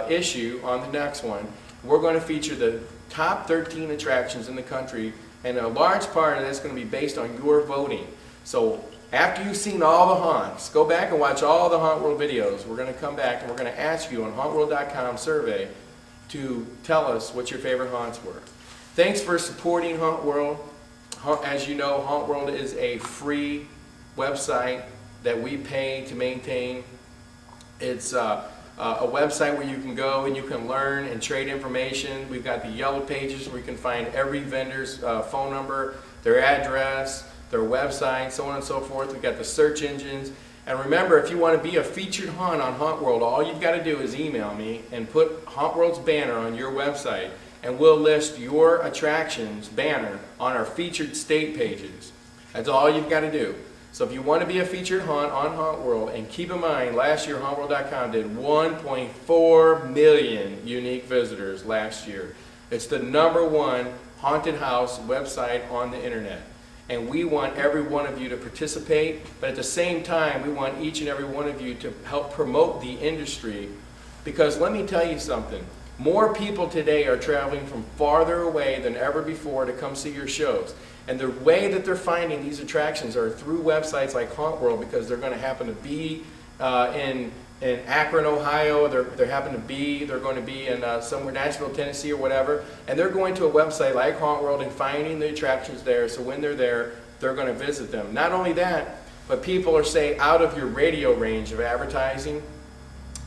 issue on the next one. We're going to feature the top 13 attractions in the country, and a large part of that's going to be based on your voting. So after you've seen all the haunts, go back and watch all the Hauntworld videos. We're going to come back and we're going to ask you on hauntworld.com survey to tell us what your favorite haunts were. Thanks for supporting Hauntworld. As you know, Hauntworld is a free website that we pay to maintain. It's a website where you can go and you can learn and trade information. We've got the yellow pages where you can find every vendor's phone number, their address, their website, so on and so forth. We've got the search engines. And remember, if you want to be a featured haunt on Hauntworld, all you've got to do is email me and put Hauntworld's banner on your website, and we'll list your attractions banner on our featured state pages. That's all you've got to do. So if you want to be a featured haunt on Hauntworld, and keep in mind, last year Hauntworld.com did 1.4 million unique visitors last year. It's the #1 haunted house website on the internet. And we want every one of you to participate, but at the same time, we want each and every one of you to help promote the industry. Because let me tell you something, more people today are traveling from farther away than ever before to come see your shows. And the way that they're finding these attractions are through websites like Hauntworld, because they're going to happen to be in Akron, Ohio, they're going to be in somewhere, Nashville, Tennessee, or whatever, and they're going to a website like Hauntworld and finding the attractions there, so when they're there, they're going to visit them. Not only that, but people are, say, out of your radio range of advertising,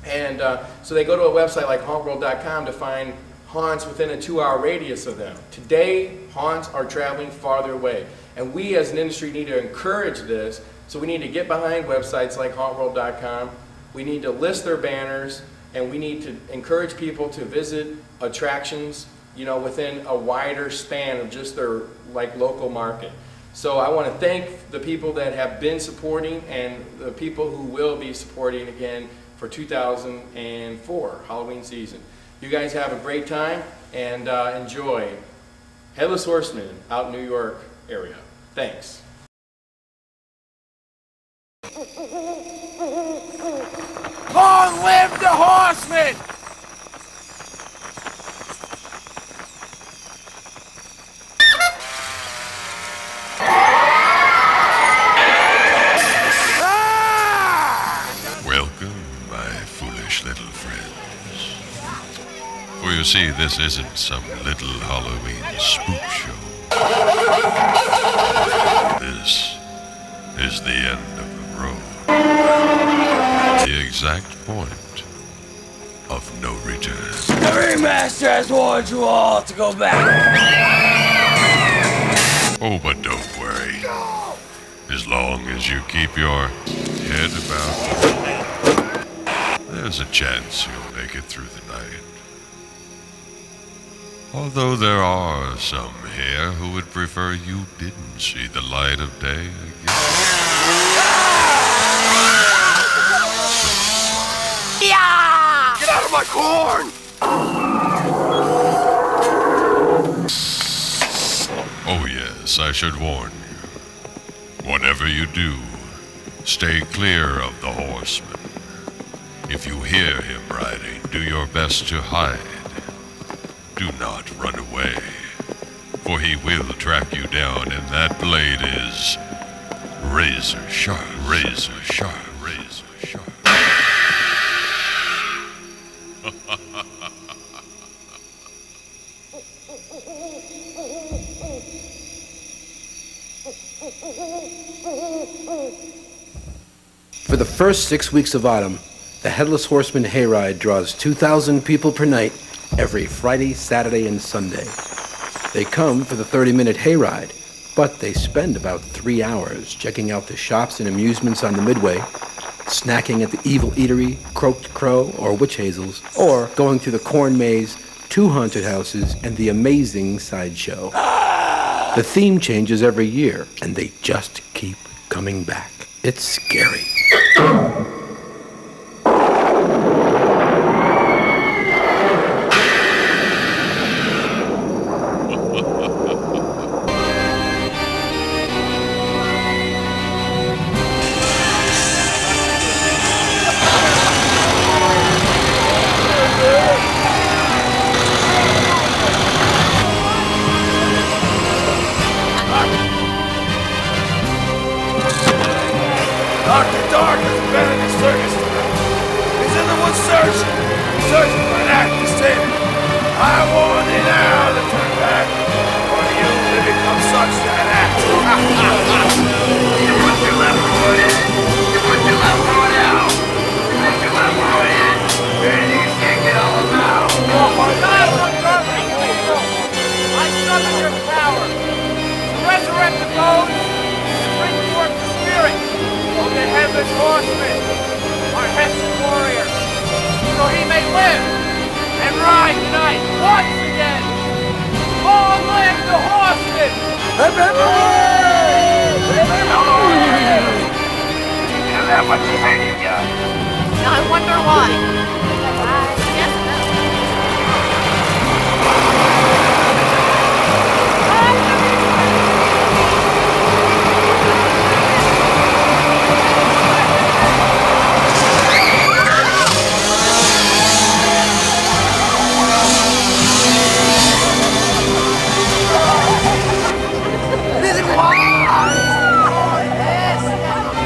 and so they go to a website like hauntworld.com to find haunts within a 2-hour radius of them. Today, haunts are traveling farther away, and we as an industry need to encourage this, so we need to get behind websites like hauntworld.com. We need to list their banners, and we need to encourage people to visit attractions, within a wider span of just their local market. So I want to thank the people that have been supporting and the people who will be supporting again for 2004 Halloween season. You guys have a great time and enjoy Headless Horseman out in New York area. Thanks. Long live the horseman! Welcome, my foolish little friends. For you see, this isn't some little Halloween spook show. This is the end of the road. The exact point of no return. The Ringmaster has warned you all to go back. Oh, but don't worry. As long as you keep your head about, there's a chance you'll make it through the night. Although there are some here who would prefer you didn't see the light of day again. Yeah! Get out of my corn! Oh yes, I should warn you. Whatever you do, stay clear of the horseman. If you hear him riding, do your best to hide. Do not run away, for he will track you down, and that blade is razor sharp, razor sharp, razor sharp. For the first 6 weeks of autumn, the Headless Horseman Hayride draws 2,000 people per night every Friday, Saturday, and Sunday. They come for the 30-minute hayride, but they spend about 3 hours checking out the shops and amusements on the Midway, snacking at the Evil Eatery, Croaked Crow, or Witch Hazel's, or going to the Corn Maze, 2 haunted houses, and the amazing sideshow. The theme changes every year, and they just keep coming back. It's scary. Dr. Dark has abandoned his circus tonight. He's in the woods searching for an act to save him. I warn thee now to turn back, or you will become such an act. You put your left foot in. You put your left foot out. You put your left foot in. And you can't get all about. Oh my God, I summon your power to resurrect the bones and bring forth the spirit of the Headless Horseman, our Hexen warrior, so he may live and ride tonight once again. Long live the horseman! Is that what you made him, yeah? I wonder why. Yes,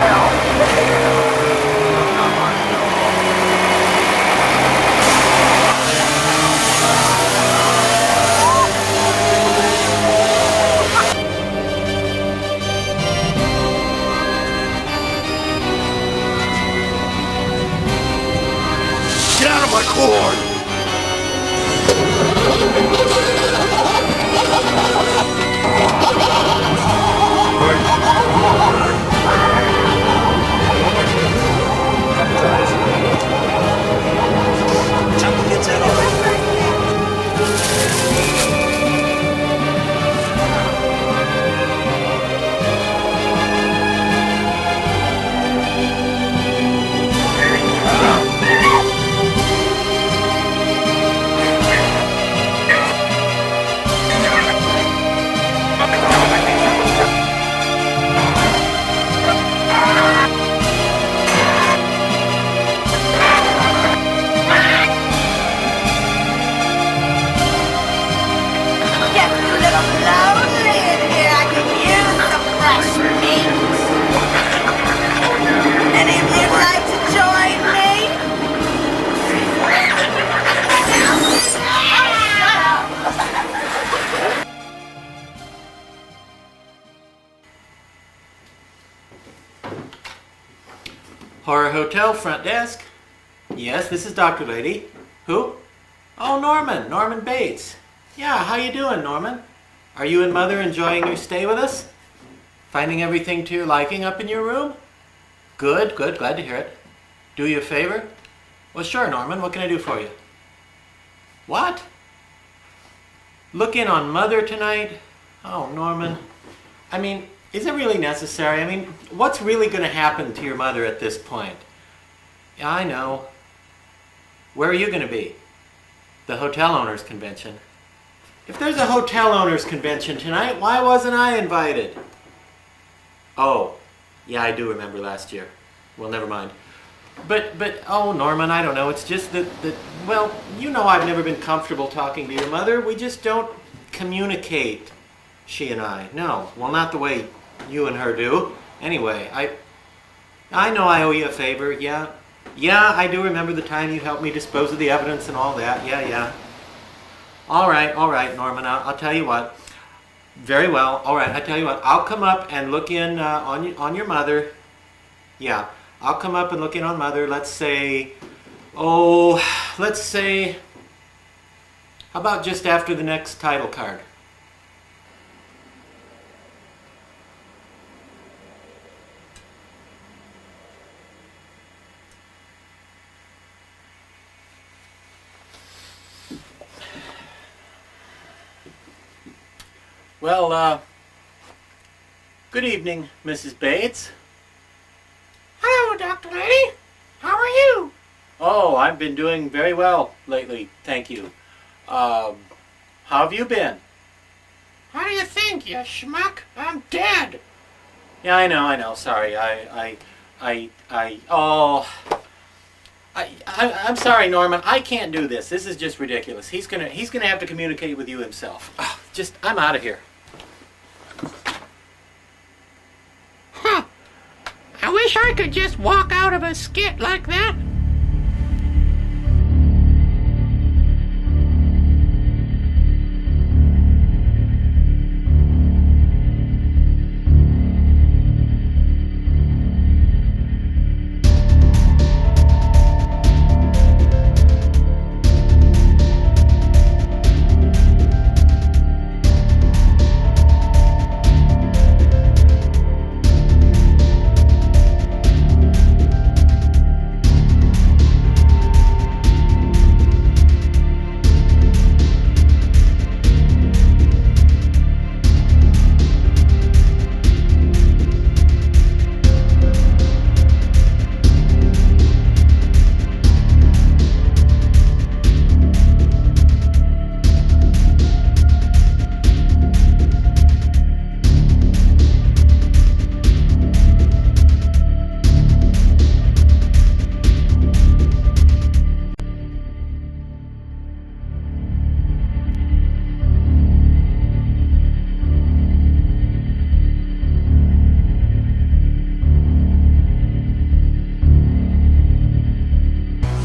no. Get out of my cord! Horror Hotel front desk. Yes, this is Dr. Lady. Who? Oh, Norman. Norman Bates. Yeah, how you doing, Norman? Are you and Mother enjoying your stay with us? Finding everything to your liking up in your room? Good, good. Glad to hear it. Do you a favor? Well, sure, Norman. What can I do for you? What? Look in on Mother tonight? Oh, Norman. I mean, is it really necessary? I mean, what's really going to happen to your mother at this point? Yeah, I know. Where are you going to be? The hotel owners convention. If there's a hotel owners convention tonight, why wasn't I invited? Oh, yeah, I do remember last year. Well, never mind. But, oh, Norman, I don't know. It's just that, well, you know I've never been comfortable talking to your mother. We just don't communicate, she and I. No, well, not the way you and her do. Anyway, I know I owe you a favor, yeah. Yeah, I do remember the time you helped me dispose of the evidence and all that. Yeah. All right, Norman, I'll tell you what. Very well. All right, I tell you what. I'll come up and look in on your mother. Yeah, I'll come up and look in on Mother. Let's say How about just after the next title card? Well, good evening, Mrs. Bates. Hello, Dr. Lady. How are you? Oh, I've been doing very well lately, thank you. How have you been? How do you think, you schmuck? I'm dead. Yeah, I know, sorry. I'm sorry, Norman. I can't do this. This is just ridiculous. He's gonna have to communicate with you himself. I'm out of here. Huh. I wish I could just walk out of a skit like that.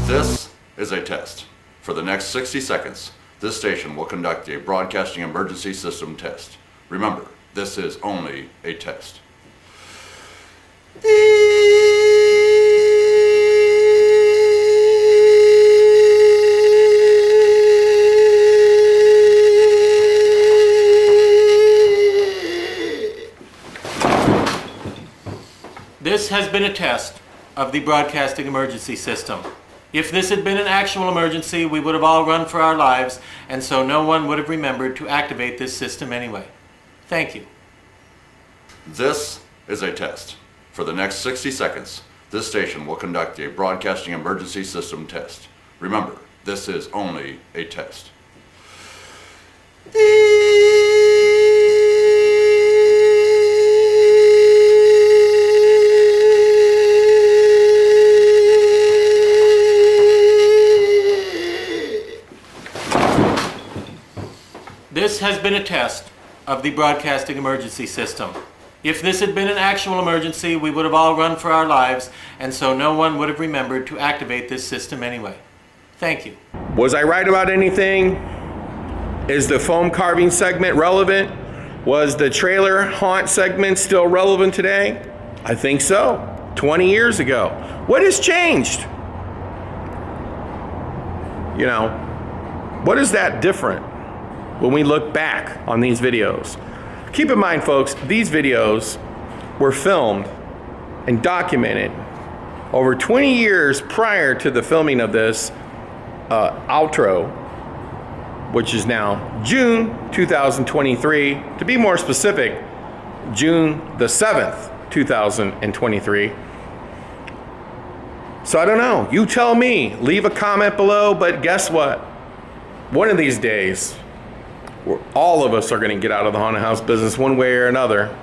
This is a test. For the next 60 seconds, this station will conduct a broadcasting emergency system test. Remember, this is only a test. This has been a test of the broadcasting emergency system. If this had been an actual emergency, we would have all run for our lives, and so no one would have remembered to activate this system anyway. Thank you. This is a test. For the next 60 seconds, this station will conduct a broadcasting emergency system test. Remember, this is only a test. This has been a test of the broadcasting emergency system. If this had been an actual emergency, we would have all run for our lives, and so no one would have remembered to activate this system anyway. Thank you. Was I right about anything? Is the foam carving segment relevant? Was the trailer haunt segment still relevant today? I think so. 20 years ago. What has changed? You know, what is that different when we look back on these videos? Keep in mind, folks, these videos were filmed and documented over 20 years prior to the filming of this outro, which is now June 2023. To be more specific, June the 7th, 2023. So I don't know. You tell me. Leave a comment below, but guess what? One of these days, all of us are going to get out of the haunted house business one way or another,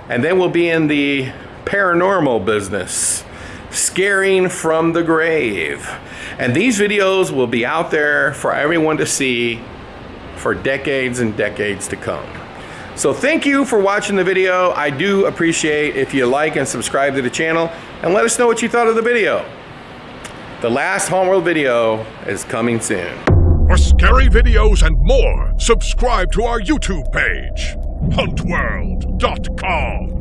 and then we'll be in the paranormal business, scaring from the grave. And these videos will be out there for everyone to see for decades and decades to come. So thank you for watching the video. I do appreciate if you like and subscribe to the channel, and let us know what you thought of the video. The last Hauntworld video is coming soon. For scary videos and more, subscribe to our YouTube page, Hauntworld.com.